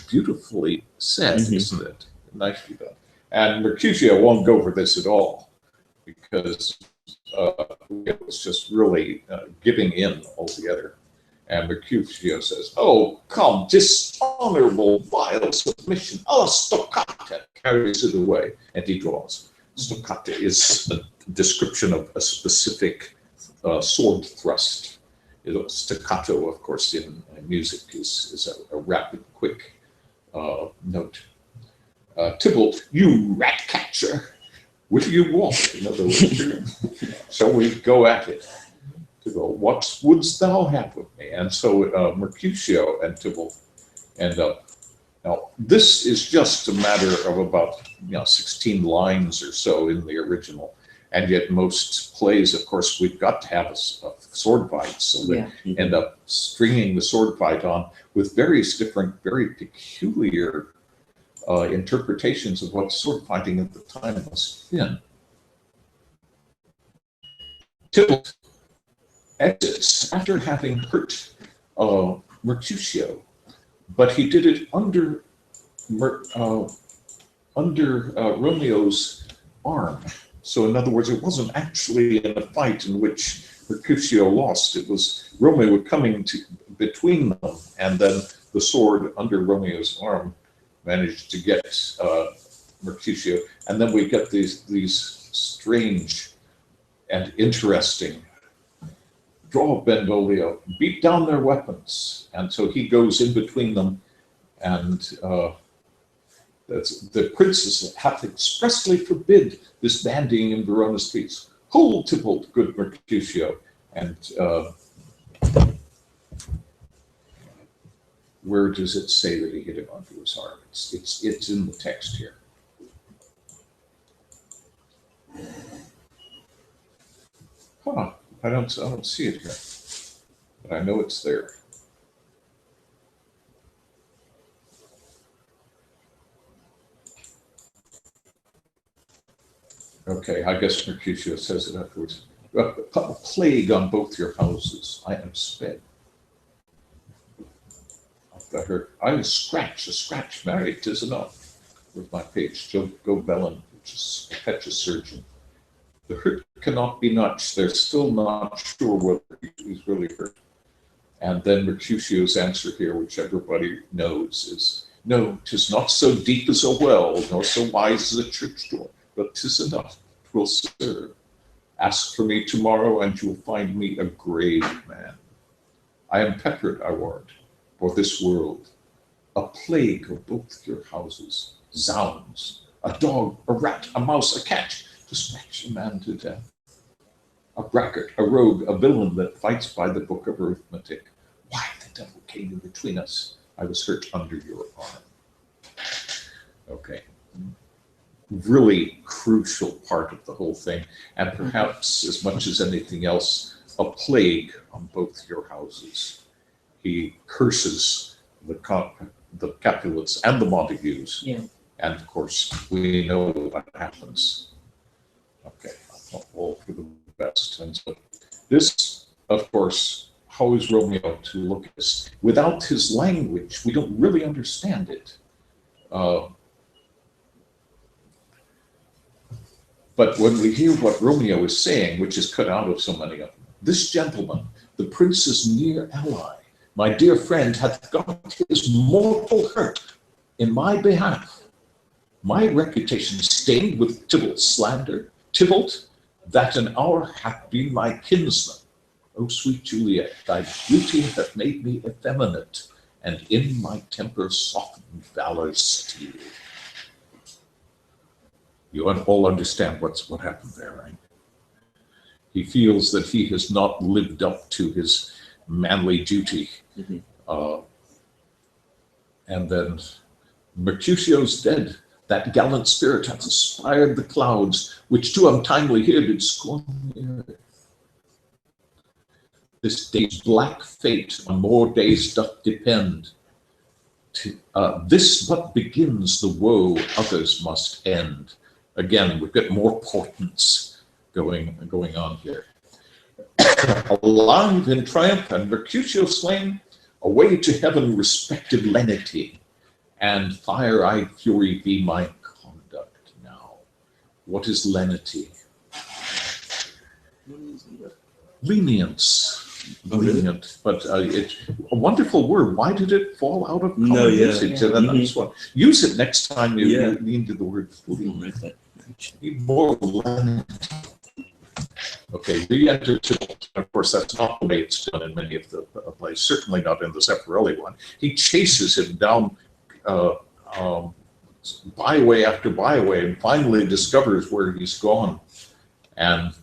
Beautifully said, isn't it? Nicely done. And Mercutio won't go for this at all, because it was just really giving in altogether. And Mercutio says, oh, come, dishonorable, vile submission. Oh, stoccata, carries it away, and he draws. Stoccata is a description of a specific sword thrust. Staccato, of course, in music is a rapid, quick note. Tybalt, you rat catcher, what do you want? In other words, shall we go at it? Tybalt, what wouldst thou have of me? And so Mercutio and Tybalt end up. Now, this is just a matter of about 16 lines or so in the original. And yet most plays, of course, we've got to have a sword fight. So they end up stringing the sword fight on with various different, very peculiar interpretations of what sword fighting at the time must have been. Tybalt exits after having hurt Mercutio, but he did it under Romeo's arm. So in other words, it wasn't actually in a fight in which Mercutio lost. It was Romeo coming between them, and then the sword under Romeo's arm managed to get Mercutio. And then we get these strange and interesting draw Benvolio, beat down their weapons. And so he goes in between them, and the princess hath expressly forbid this bandying in Verona's streets. Hold, Tybalt, good Mercutio. And where does it say that he hit him onto his arm? It's in the text here. Huh, I don't see it here, but I know it's there. Okay, I guess Mercutio says it afterwards. A plague on both your houses, I am sped. I heard, a scratch, married, 'tis enough. With my page, go Bellin, fetch a surgeon. The hurt cannot be notched, they're still not sure whether he's really hurt. And then Mercutio's answer here, which everybody knows, is, no, 'tis not so deep as a well, nor so wise as a church door, but 'tis enough, 'twill serve. Ask for me tomorrow, and you'll find me a grave man. I am peppered, I warrant, for this world. A plague of both your houses, zounds, a dog, a rat, a mouse, a cat, to scratch a man to death. A braggart, a rogue, a villain that fights by the book of arithmetic. Why the devil came in between us? I was hurt under your arm. Okay. Really crucial part of the whole thing, and perhaps as much as anything else, a plague on both your houses. He curses the Capulets and the Montagues And of course, we know what happens. Okay, all for the best. And so this, of course, how is Romeo to look at this? Without his language, we don't really understand it. But when we hear what Romeo is saying, which is cut out of so many of them, this gentleman, the prince's near ally, my dear friend, hath got his mortal hurt in my behalf. My reputation stained with Tybalt's slander, Tybalt, that an hour hath been my kinsman. O sweet Juliet, thy beauty hath made me effeminate, and in my temper softened valor's steel. You all understand what happened there, right? He feels that he has not lived up to his manly duty. And then Mercutio's dead. That gallant spirit hath aspired the clouds, which too untimely here did scorn the earth. This day's black fate on more days doth depend. This but begins the woe others must end. Again, we've got more portents going on here. Alive in triumph and Mercutio slain, away to heaven respected lenity, and fire-eyed fury be my conduct now. What is lenity? Lenience. Lenient, but it's a wonderful word. Why did it fall out of common usage? And that's what. Use it next time you need the word lenient. Need more lenity. Okay, re-enter Tybalt. Of course, that's not the way it's done in many of the plays. Certainly not in the Zeffirelli one. He chases him down byway after byway, and finally discovers where he's gone. And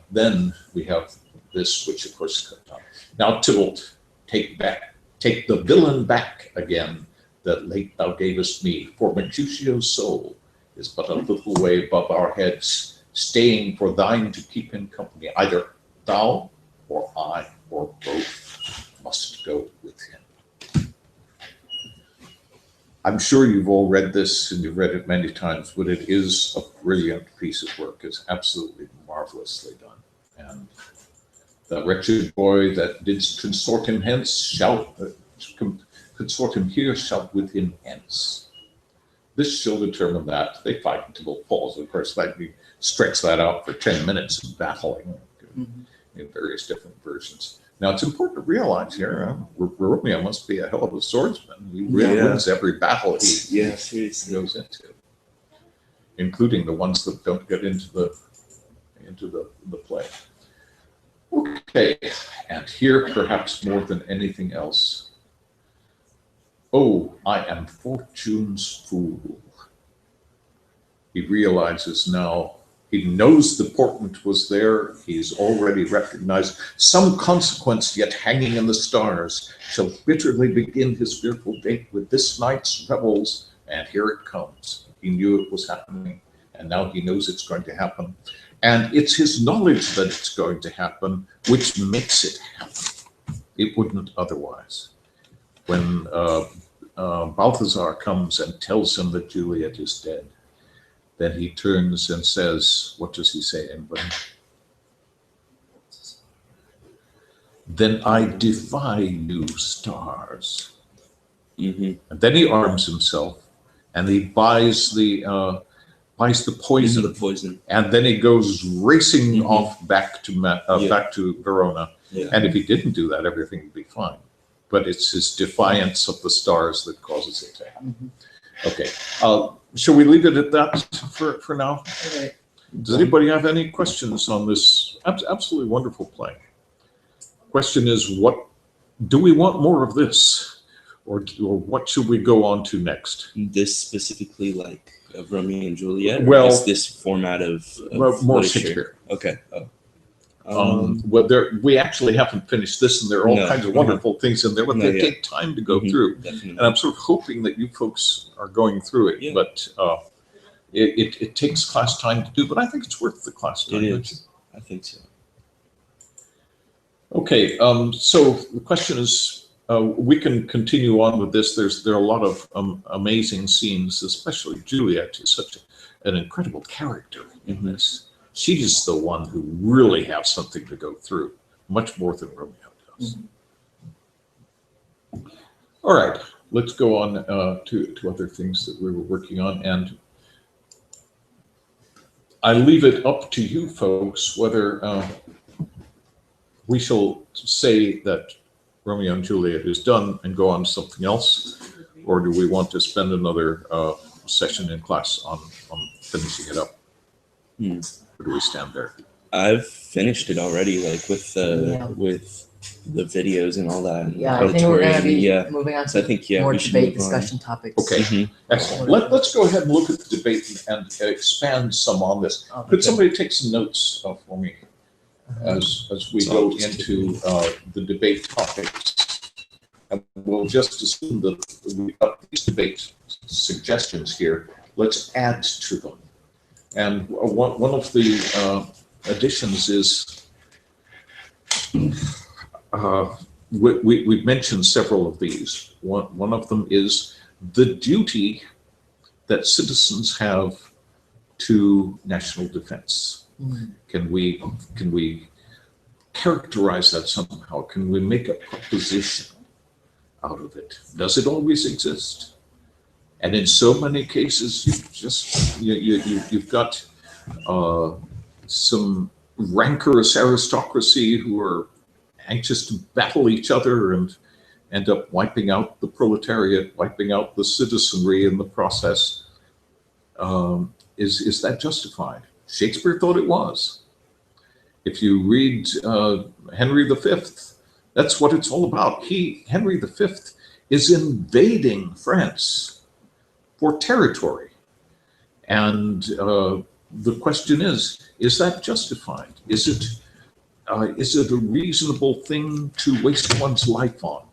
then we have this, which of course cut down. Now Tybalt, take the villain back again, that late thou gavest me. For Mercutio's soul is but a little way above our heads, staying for thine to keep in company. Either thou or I or both must go with him. I'm sure you've all read this and you've read it many times, but it is a brilliant piece of work. It's absolutely marvelously done. And the wretched boy that didst consort him hence shall consort him here, shall with him hence. This shall determine that. They fight until it falls. Of course, that we stretch that out for 10 minutes of battling in various different versions. Now, it's important to realize here, Romeo must be a hell of a swordsman. He really wins every battle he goes into, including the ones that don't get into the play. Okay, and here, perhaps more than anything else, oh, I am fortune's fool. He realizes now, he knows the portent was there, he's already recognized some consequence yet hanging in the stars shall bitterly begin his fearful date with this night's revels, and here it comes. He knew it was happening, and now he knows it's going to happen. And it's his knowledge that it's going to happen which makes it happen. It wouldn't otherwise. When Balthazar comes and tells him that Juliet is dead, then he turns and says, what does he say, anybody? Then I defy you, stars. And then he arms himself and he buys the poison. And then he goes racing off back to Verona. And if he didn't do that, everything would be fine. But it's his defiance of the stars that causes it to happen. Okay, shall we leave it at that for now? Okay. Does anybody have any questions on this absolutely wonderful play? Question is, what do we want more of this, or what should we go on to next? This specifically, like of Romeo and Juliet, well, or just this format of more literature? Shakespeare. Okay. Well, we actually haven't finished this, and there are all kinds of wonderful things in there, but they take time to go through. Definitely. And I'm sort of hoping that you folks are going through it, but it takes class time to do, but I think it's worth the class time. It is. I think so. Okay, so the question is, we can continue on with this. There are a lot of amazing scenes, especially Juliet is such an incredible character in this. She's the one who really has something to go through, much more than Romeo does. All right, let's go on to other things that we were working on, and I leave it up to you folks whether we shall say that Romeo and Juliet is done and go on to something else, or do we want to spend another session in class on finishing it up? Where do we stand there? I've finished it already, like with the videos and all that. Yeah, I think we're gonna be yeah. moving on So I to think more we should debate move on. discussion topics. Okay, excellent. Let's go ahead and look at the debate and expand some on this. Could somebody take some notes for me as we go into the debate topics? And we'll just assume that we've got these debate suggestions here. Let's add to them. And one of the additions is we've mentioned several of these. One of them is the duty that citizens have to national defense. Can we characterize that somehow? Can we make a proposition out of it? Does it always exist? And in so many cases, you've got some rancorous aristocracy who are anxious to battle each other and end up wiping out the proletariat, wiping out the citizenry in the process. Is that justified? Shakespeare thought it was. If you read Henry V, that's what it's all about. Henry V is invading France for territory. And the question is that justified? Is it a reasonable thing to waste one's life on?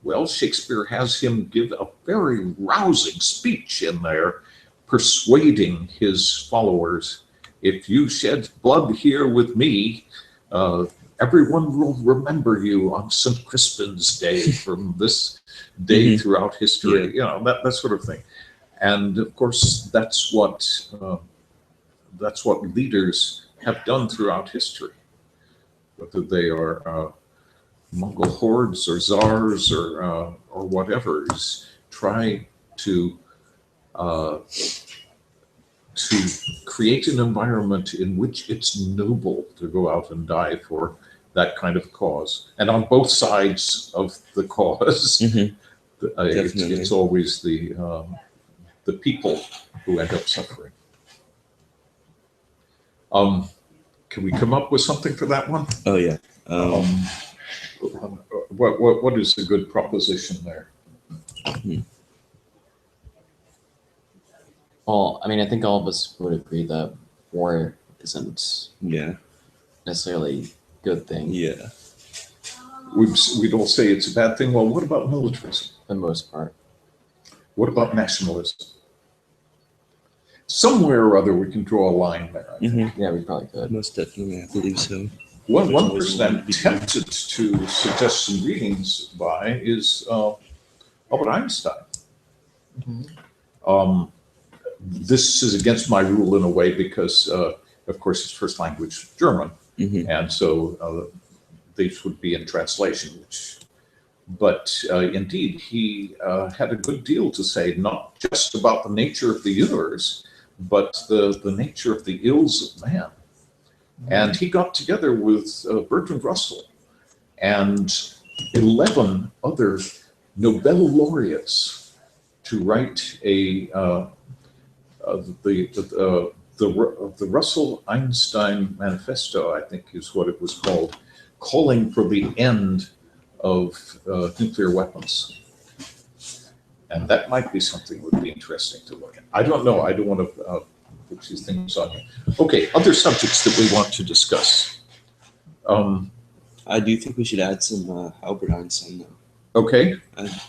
Well, Shakespeare has him give a very rousing speech in there, persuading his followers, if you shed blood here with me, everyone will remember you on St. Crispin's Day from this day throughout history, that sort of thing. And of course, that's what leaders have done throughout history, whether they are Mongol hordes or czars or whatever, is try to create an environment in which it's noble to go out and die for that kind of cause. And on both sides of the cause, it's always the people who end up suffering. Can we come up with something for that one? Oh yeah. What is a good proposition there? Well, I mean, I think all of us would agree that war isn't necessarily a good thing. Yeah. We'd all say it's a bad thing. Well, what about militarism? For the most part. What about nationalism? Somewhere or other, we can draw a line there. Yeah, we probably could. Most definitely, I believe so. One person I'm tempted to suggest some readings by is Albert Einstein. This is against my rule in a way because, of course, his first language German, and so these would be in translation. But indeed, he had a good deal to say, not just about the nature of the universe, but the nature of the ills of man. And he got together with Bertrand Russell and 11 other Nobel laureates to write the Russell-Einstein Manifesto, I think is what it was called, calling for the end of nuclear weapons. And that might be something that would be interesting to look at. I don't know. I don't want to put these things on you. Okay, other subjects that we want to discuss. I do think we should add some Albert Einstein, though. Okay,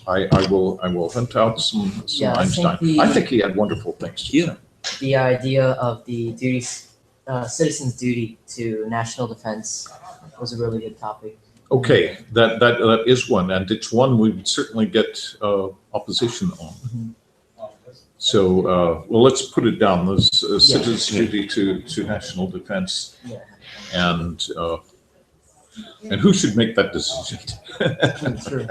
I will hunt out some Einstein. I think he had wonderful things to say. The idea of the citizen's duty to national defense was a really good topic. Okay, that is one, and it's one we would certainly get opposition on. So, well, let's put it down. There's citizens' duty to national defense, Yeah. and who should make that decision? True.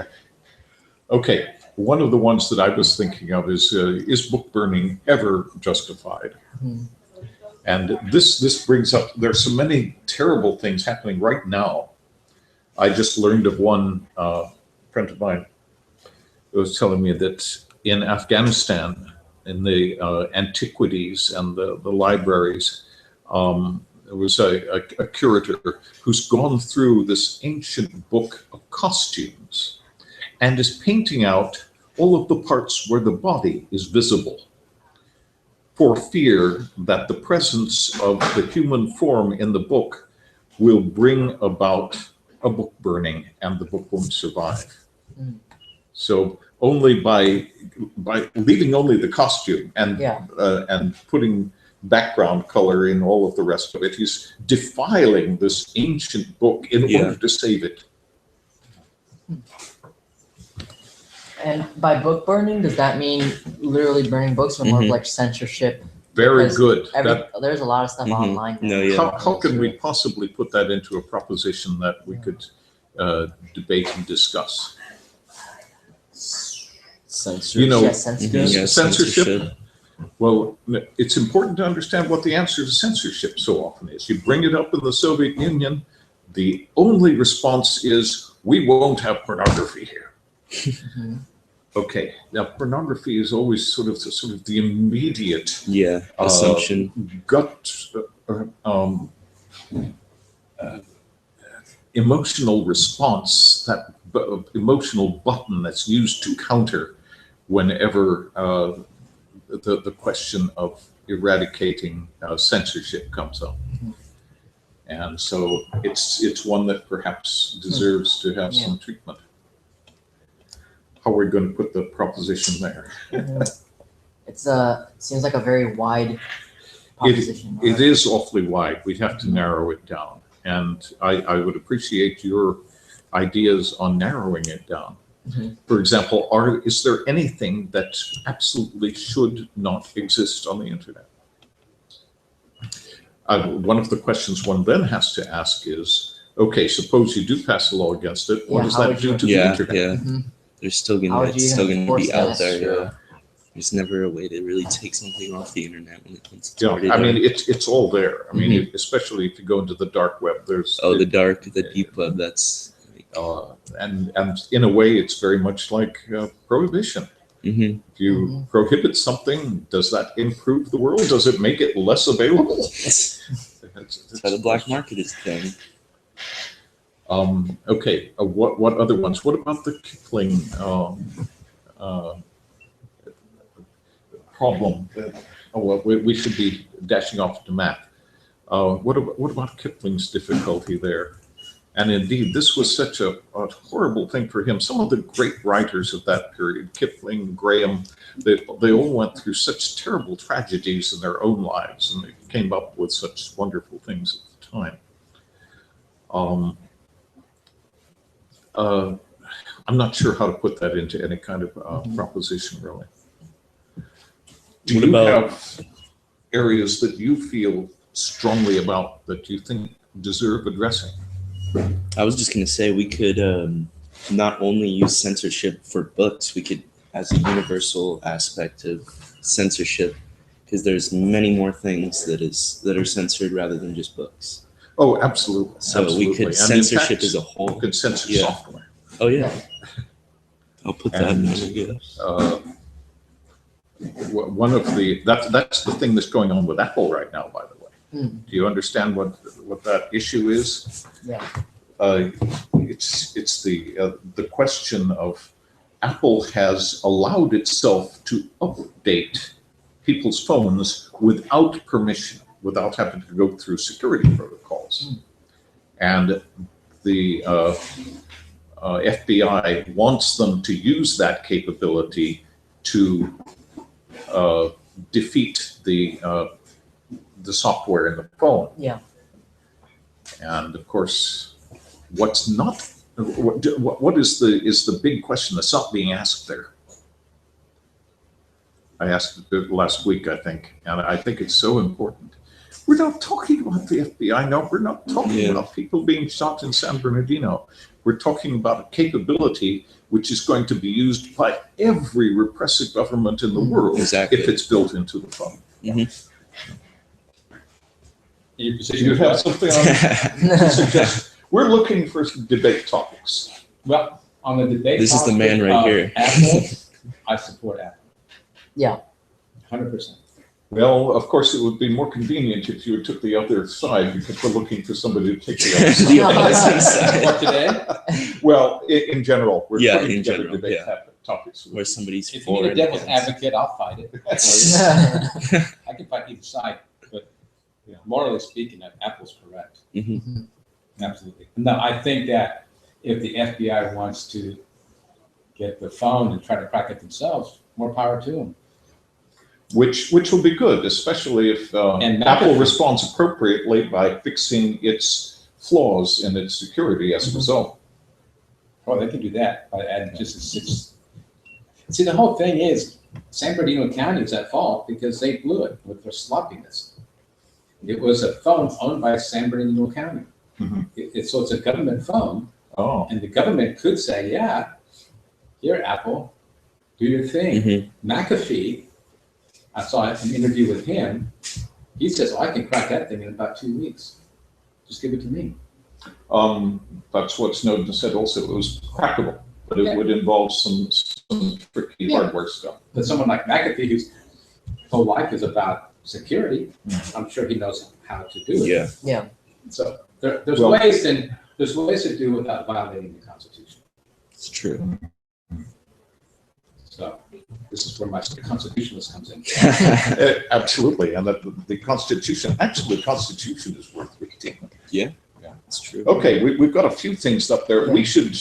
Okay, one of the ones that I was thinking of is book burning ever justified? Mhm. And this brings up, there's so many terrible things happening right now. I just learned of one friend of mine who was telling me that in Afghanistan, in the antiquities and the libraries, there was a curator who's gone through this ancient book of costumes and is painting out all of the parts where the body is visible, for fear that the presence of the human form in the book will bring about a book burning and the book won't survive. Mm. So only by leaving only the costume and putting background color in all of the rest of it, he's defiling this ancient book in order to save it. And by book burning, does that mean literally burning books or more of like censorship? Very Because good. There's a lot of stuff online now. No, yeah. How can we possibly put that into a proposition that we could debate and discuss? Censorship. You know, Yeah, censorship. censorship. Well, it's important to understand what the answer to censorship so often is. You bring it up in the Soviet Union, the only response is, we won't have pornography here. Mhm. Okay, now pornography is always sort of the immediate assumption, gut emotional response, that emotional button that's used to counter whenever the question of eradicating censorship comes up. Mhm. And so it's one that perhaps deserves to have some treatment. How are we going to put the proposition there? It's seems like a very wide proposition. It is awfully wide. We'd have to narrow it down. And I would appreciate your ideas on narrowing it down. Mhm. For example, is there anything that absolutely should not exist on the internet? One of the questions one then has to ask is, okay, suppose you do pass a law against it, what does that do to the internet? Mhm. There's still How would gonna you even enforce be out that? there. Yeah. Yeah. There's never a way to really take something off the internet when it's already Yeah, I there. mean, it's all there. I mean, especially if you go into the dark web, there's the deep web. That's and in a way, it's very much like prohibition. Mhm. If you prohibit something, does that improve the world? Does it make it less available? That's how the black market is done. Okay, what other ones? What about the Kipling problem? Well, we should be dashing off to math. What about Kipling's difficulty there? And indeed, this was such a horrible thing for him. Some of the great writers of that period, Kipling, Graham, they all went through such terrible tragedies in their own lives, and they came up with such wonderful things at the time. I'm not sure how to put that into any kind of proposition, really. Do you have areas that you feel strongly about that you think deserve addressing? I was just gonna say we could not only use censorship for books, we could as a universal aspect of censorship, because there's many more things that are censored rather than just books. Oh, absolutely. So absolutely. we could And censorship in fact, as a whole. we could censor Yeah. software. Oh yeah, I'll put that in And, there. Yes. One of that's the thing that's going on with Apple right now, by the way. Mm. Do you understand what that issue is? Yeah. It's the question of Apple has allowed itself to update people's phones without permission, without having to go through security protocols. And the FBI wants them to use that capability to defeat the software in the phone. Yeah. And of course, what's not what is the big question that's not being asked there? I asked it last week, I think, and I think it's so important. We're not talking about the FBI. No, we're not talking about people being shot in San Bernardino. We're talking about a capability which is going to be used by every repressive government in the world if it's built into the phone. You have something to suggest? We're looking for some debate topics. Well, on the debate This is the man right here. Apple, I support Apple. Yeah. 100%. Well, of course, it would be more convenient if you took the other side, because we're looking for somebody to take the other side. For today? Well, in general, we're putting in together general, debate topics. Where somebody's If you for need a and devil's against. advocate, I'll fight it. For you. I can fight either side, but morally speaking, Apple's correct. Absolutely. No, I think that if the FBI wants to get the phone and try to crack it themselves, more power to them. Which will be good, especially if Apple responds appropriately by fixing its flaws in its security as a result. Oh, they can do that by adding just a 6. See, the whole thing is San Bernardino County is at fault because they blew it with their sloppiness. It was a phone owned by San Bernardino County. So it's a government phone. Oh. And the government could say, yeah, here, Apple, do your thing. McAfee, I saw an interview with him. He says, I can crack that thing in about 2 weeks. Just give it to me. That's what Snowden said also. It was crackable, but it would involve some tricky hardware stuff. But someone like McAfee, whose whole life is about security, I'm sure he knows how to do it. Yeah. So there's ways to do it without violating the Constitution. It's true. So this is where my constitutionalist comes in. Absolutely, and the Constitution is worth reading. Yeah, it's true. Okay, we've got a few things up there. We should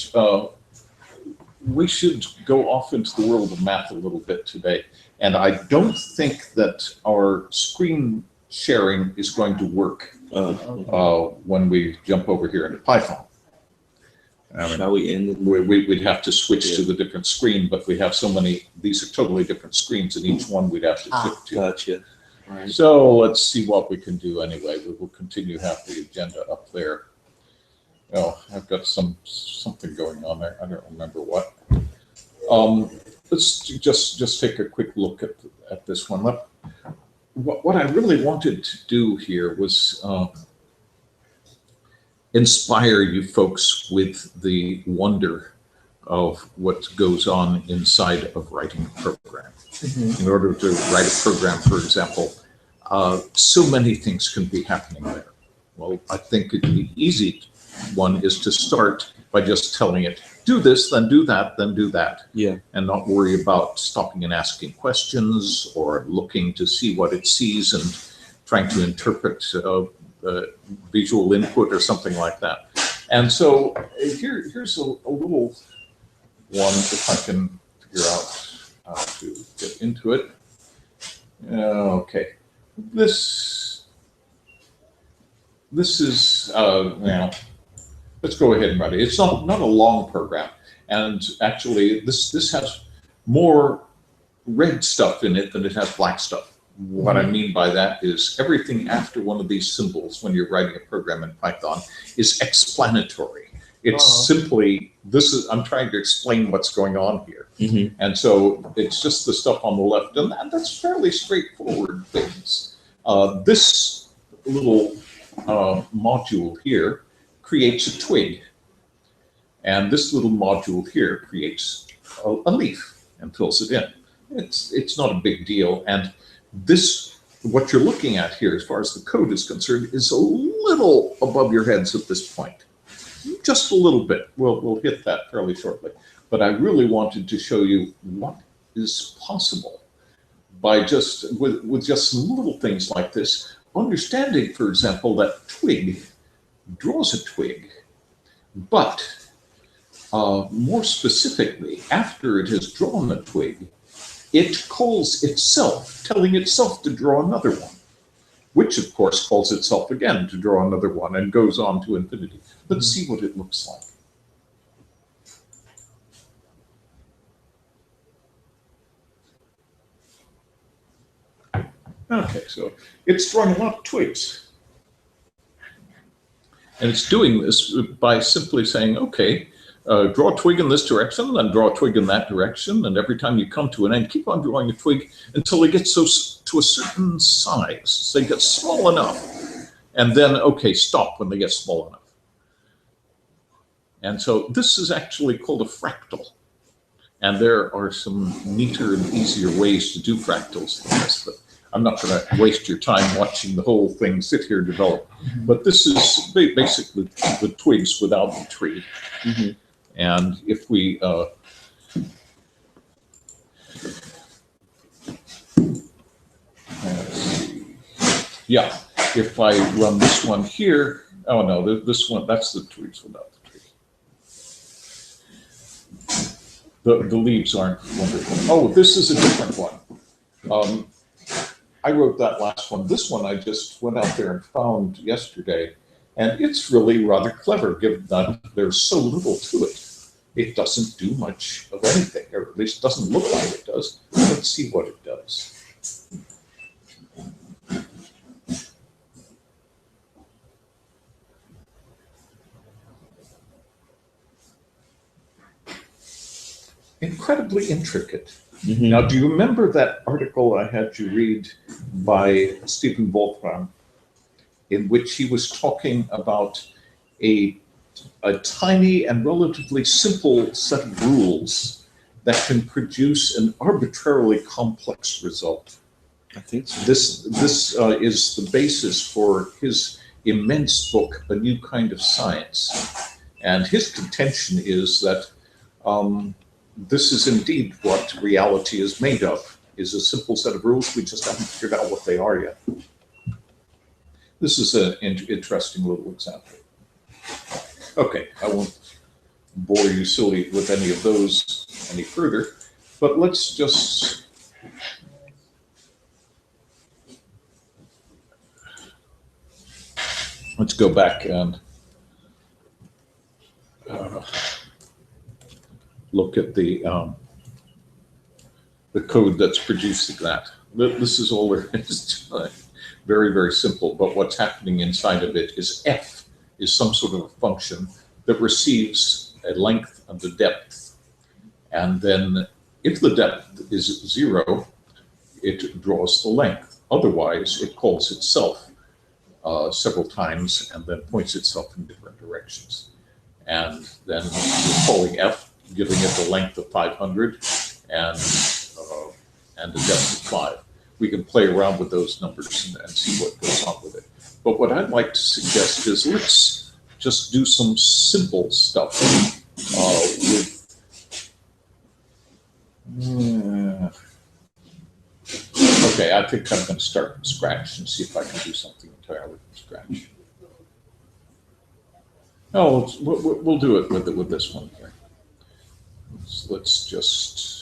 go off into the world of math a little bit today, and I don't think that our screen sharing is going to work when we jump over here into Python. Shall we end? We'd have to switch to the different screen, but we have so many, these are totally different screens, and each one we'd have to shift to. Gotcha. Right. So let's see what we can do anyway. We will continue to have the agenda up there. Oh, I've got something going on there. I don't remember what. Let's just take a quick look at this one. What I really wanted to do here was inspire you folks with the wonder of what goes on inside of writing a program. In order to write a program, for example, so many things can be happening there. Well, I think the easy one is to start by just telling it, do this, then do that, then do that. And not worry about stopping and asking questions or looking to see what it sees and trying to interpret visual input or something like that. And so here's a little one, if I can figure out how to get into it. Okay, this is now. Let's go ahead and write it. It's not a long program, and actually this has more red stuff in it than it has black stuff. What I mean by that is everything after one of these symbols when you're writing a program in Python is explanatory. It's simply, I'm trying to explain what's going on here. And so it's just the stuff on the left, and that's fairly straightforward things. This little module here creates a twig. And this little module here creates a leaf and fills it in. It's not a big deal. And what you're looking at here, as far as the code is concerned, is a little above your heads at this point. Just a little bit. We'll hit that fairly shortly. But I really wanted to show you what is possible by with just some little things like this. Understanding, for example, that twig draws a twig, but more specifically, after it has drawn a twig, it calls itself, telling itself to draw another one, which of course calls itself again to draw another one and goes on to infinity. Let's see what it looks like. Okay, so it's drawing a lot of twigs. And it's doing this by simply saying, okay, draw a twig in this direction, then draw a twig in that direction, and every time you come to an end, keep on drawing a twig until they get to a certain size. So they get small enough. And then, okay, stop when they get small enough. And so this is actually called a fractal. And there are some neater and easier ways to do fractals than this, but I'm not going to waste your time watching the whole thing sit here develop. But this is basically the twigs without the tree. Mm-hmm. And if we let's see. Yeah, if I run this one here, oh no, this one, that's the twigs without the tree. The leaves aren't wonderful. Oh, this is a different one. I wrote that last one. This one I just went out there and found yesterday, and it's really rather clever given that there's so little to it. It doesn't do much of anything, or at least doesn't look like it does. Let's see what it does. Incredibly intricate. Mm-hmm. Now, do you remember that article I had you read by Stephen Wolfram, in which he was talking about a tiny and relatively simple set of rules that can produce an arbitrarily complex result? I think so. This is the basis for his immense book, A New Kind of Science. And his contention is that this is indeed what reality is made of, is a simple set of rules. We just haven't figured out what they are yet. This is an interesting little example. Okay, I won't bore you silly with any of those any further, but let's just go back and look at the code that's producing that. This is all there is to it. Very, very simple, but what's happening inside of it is f is some sort of a function that receives a length and a depth. And then if the depth is 0, it draws the length. Otherwise, it calls itself several times and then points itself in different directions. And then we're calling f, giving it the length of 500 and a depth of 5. We can play around with those numbers and see what goes on with it. But what I'd like to suggest is let's just do some simple stuff okay, I think I'm going to start from scratch and see if I can do something entirely from scratch. Oh, we'll do it with this one here. Let's just.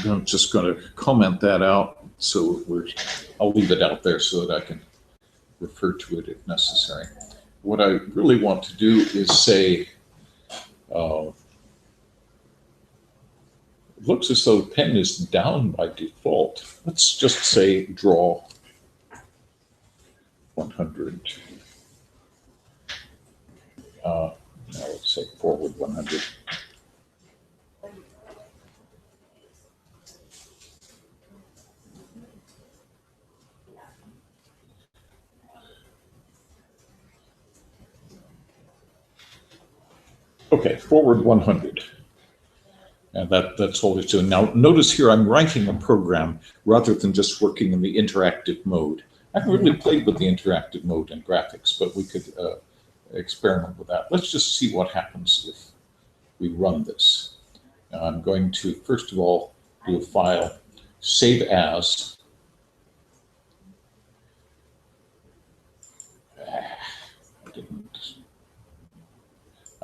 I'm just going to comment that out, so I'll leave it out there so that I can refer to it if necessary. What I really want to do is say, it looks as though the pen is down by default. Let's just say draw 100. Now let's say forward 100. Okay, forward 100. And that's all it's doing. Now, notice here I'm writing a program rather than just working in the interactive mode. I haven't really played with the interactive mode in graphics, but we could experiment with that. Let's just see what happens if we run this. Now, I'm going to, first of all, do a file, save as.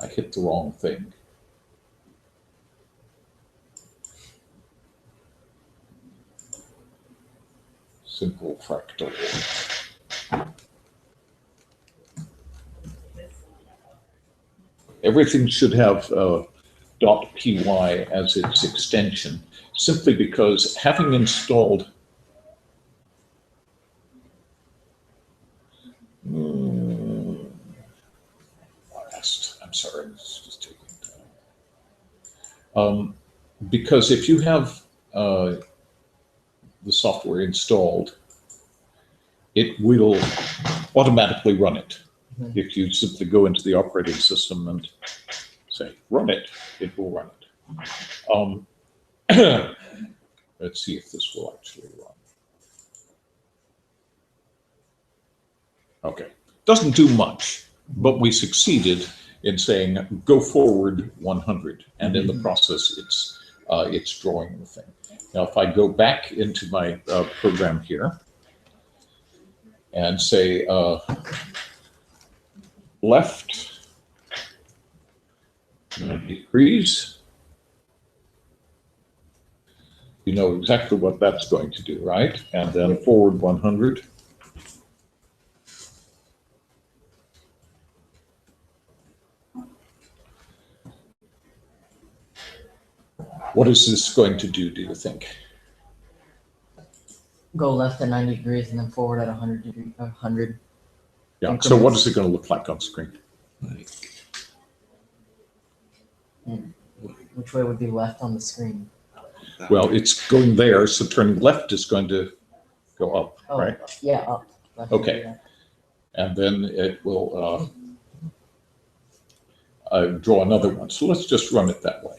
I hit the wrong thing. Simple fractal. Everything should have .py as its extension, simply because having installed I'm sorry, it's just taking time. Because if you have the software installed, it will automatically run it. If you simply go into the operating system and say, run it, it will run it. Let's see if this will actually run. Okay, doesn't do much, but we succeeded in saying go forward 100, and in the process, it's drawing the thing. Now, if I go back into my program here and say left 90 degrees, you know exactly what that's going to do, right? And then forward 100. What is this going to do you think? Go left at 90 degrees and then forward at 100 degrees. 100. Yeah. So what is it going to look like on screen? Like, Which way would be left on the screen? Well, it's going there, so turning left is going to go up, Oh, right? yeah, up. Left Okay. yeah. And then it will draw another one. So let's just run it that way.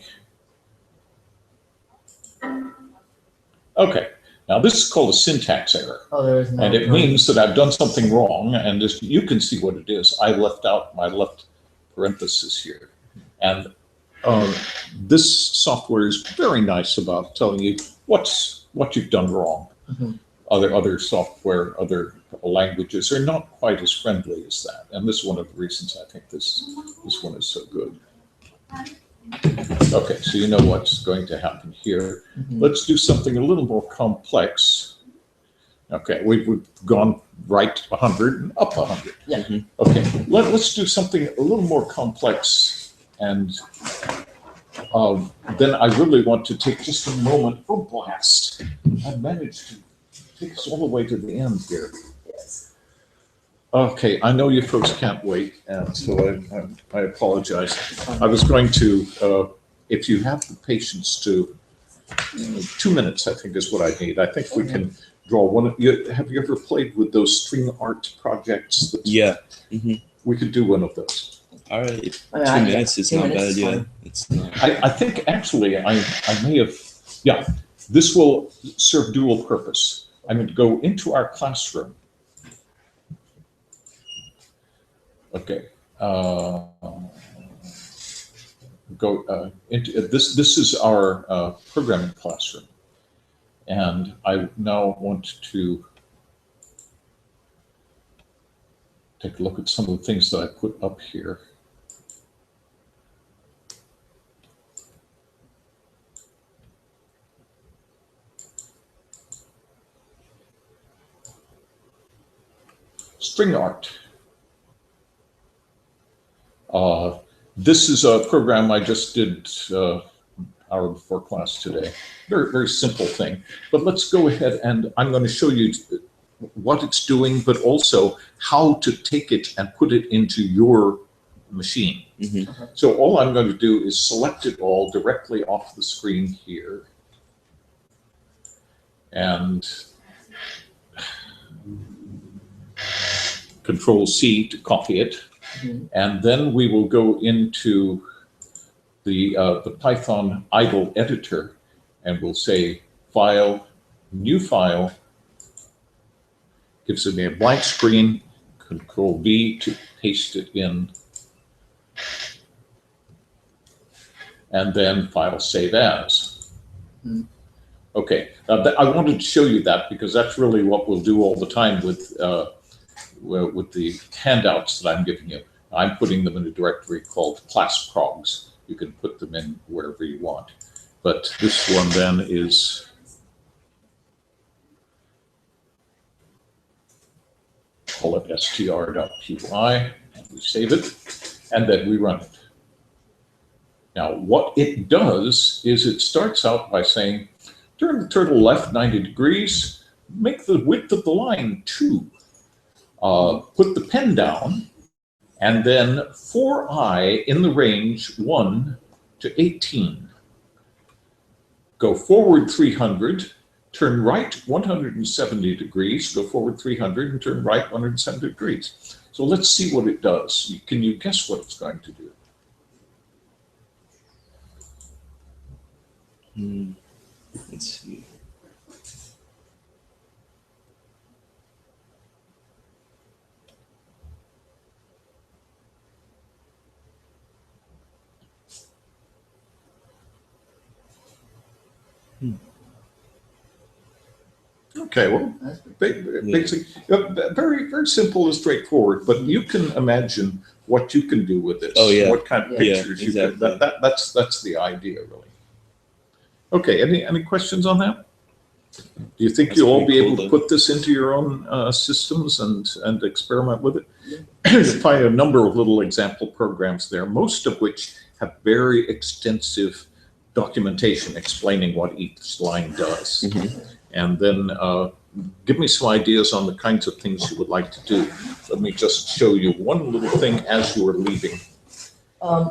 Okay. Now this is called a syntax error. Oh, there is no. And it means that I've done something wrong, and this, you can see what it is. I left out my left parenthesis here. And this software is very nice about telling you what you've done wrong. Mm-hmm. Other software, other languages are not quite as friendly as that. And this is one of the reasons I think this one is so good. Okay, so you know what's going to happen here. Mm-hmm. Let's do something a little more complex. Okay, we've gone right 100 and up 100. Yeah. Mm-hmm. Okay, let's do something a little more complex, and then I really want to take just a moment. Oh, blast! I managed to take us all the way to the end here. Yes. Okay, I know you folks can't wait, and so I apologize. I was going to, if you have the patience to, 2 minutes, I think is what I need. I think we can draw one. Have you ever played with those string art projects? yeah. Mm-hmm. We could do one of those. All right. I mean, 2 I- minutes is 2 not a minutes bad is idea. fine. It's not. I think actually I may have, yeah, this will serve dual purpose. I'm going to go into our classroom. Okay. Go into this. This is our programming classroom, and I now want to take a look at some of the things that I put up here. String art. This is a program I just did hour before class today. Very, very simple thing. But let's go ahead and I'm going to show you what it's doing, but also how to take it and put it into your machine. Mm-hmm. So all I'm going to do is select it all directly off the screen here. And Control C to copy it. Mm-hmm. And then we will go into the Python idle editor, and we'll say File, New File, gives me a blank screen, Control V to paste it in, and then File Save As. Mm-hmm. Okay, I wanted to show you that because that's really what we'll do all the time with the handouts that I'm giving you. I'm putting them in a directory called class progs. You can put them in wherever you want. But this one then is call it str.py, and we save it, and then we run it. Now, what it does is it starts out by saying, turn the turtle left 90 degrees, make the width of the line 2. Put the pen down, and then for I in the range 1 to 18. Go forward 300, turn right 170 degrees, go forward 300, and turn right 170 degrees. So let's see what it does. Can you guess what it's going to do? Let's see. Okay, well, basically, very, very simple and straightforward, but you can imagine what you can do with this. Oh, yeah. What kind of pictures you can, that's the idea, really. Okay, any questions on that? Do you think That's you'll all be pretty able cool, to put this into your own systems and experiment with it? You'll find a number of little example programs there, most of which have very extensive documentation explaining what each line does. And then give me some ideas on the kinds of things you would like to do. Let me just show you one little thing as you are leaving.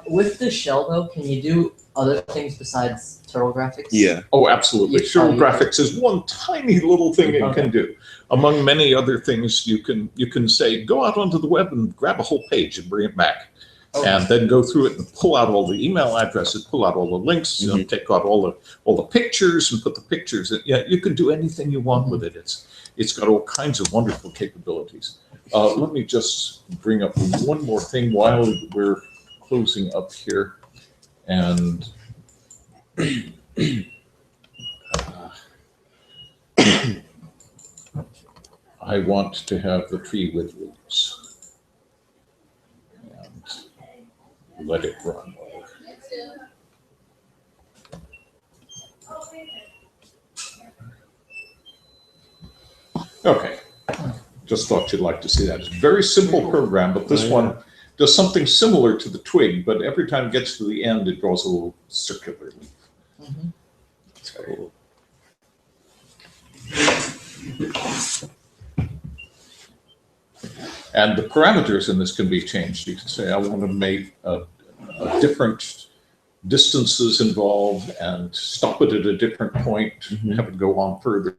With the shell though, can you do other things besides turtle graphics? Yeah. Oh, absolutely. Shell graphics is one tiny little thing it Okay. can do. Among many other things, you can say, go out onto the web and grab a whole page and bring it back. Okay. And then go through it and pull out all the email addresses, pull out all the links, take out all the pictures and put the pictures in. Yeah, you can do anything you want with it. It's got all kinds of wonderful capabilities. Let me just bring up one more thing while we're closing up here. And I want to have the tree with leaves. Let it run. Okay, just thought you'd like to see that. It's a very simple program, but this one does something similar to the twig, but every time it gets to the end, it draws a little circular leaf. So, and the parameters in this can be changed. You can say, I want to make different distances involved and stop it at a different point, have it go on further,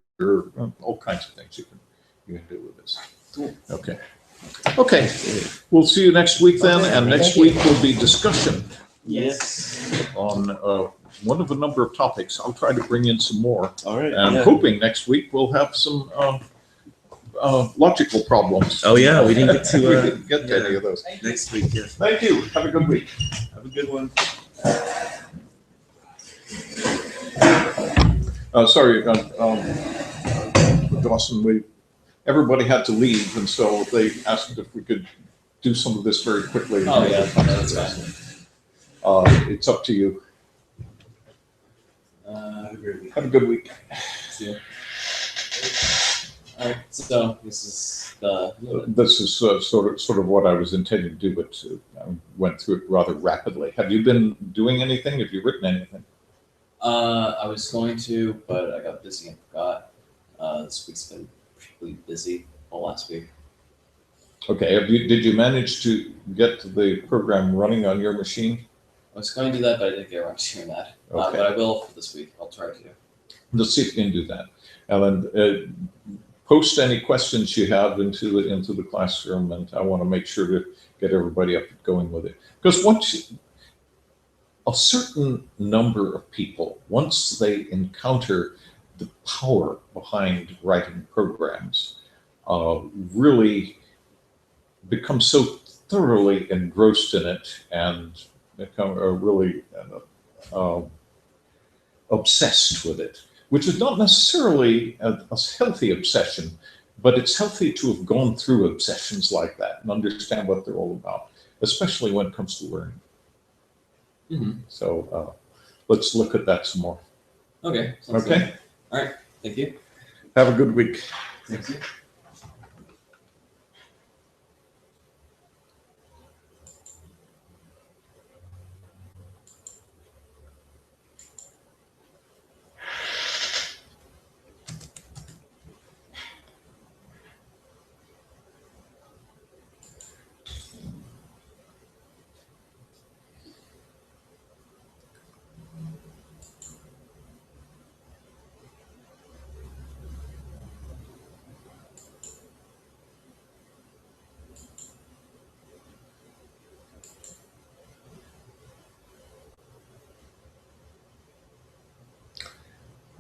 all kinds of things you can do with this. Cool. Okay. Okay, we'll see you next week then, and next week will be discussion. Yes. On one of a number of topics. I'll try to bring in some more. All right. And hoping next week we'll have some logical problems. Oh yeah, we didn't get to We didn't get to any of those. next week. Yeah. Thank you. Have a good week. Have a good one. Sorry, Dawson, everybody had to leave, and so they asked if we could do some of this very quickly. Oh, yeah, that's fine. It's up to you. Have a great week. Have a good week. See you. All right, so this is the. This is sort of what I was intending to do, but I went through it rather rapidly. Have you been doing anything? Have you written anything? I was going to, but I got busy and forgot. This week's been pretty busy all last week. Okay. Did you manage to get the program running on your machine? I was going to do that, but I didn't get around to doing that. Okay. But I will for this week. I'll try to. Let's see if you can do that. And then post any questions you have into the classroom, and I want to make sure to get everybody up and going with it. Because a certain number of people, once they encounter the power behind writing programs, really become so thoroughly engrossed in it and become really obsessed with it, which is not necessarily a healthy obsession, but it's healthy to have gone through obsessions like that and understand what they're all about, especially when it comes to learning. So let's look at that some more. Okay. Sounds Okay. good. All right. Thank you. Have a good week. Thank you.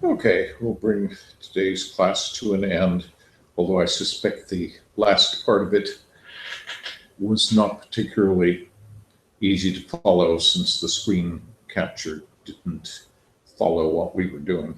Okay, we'll bring today's class to an end, although I suspect the last part of it was not particularly easy to follow since the screen capture didn't follow what we were doing.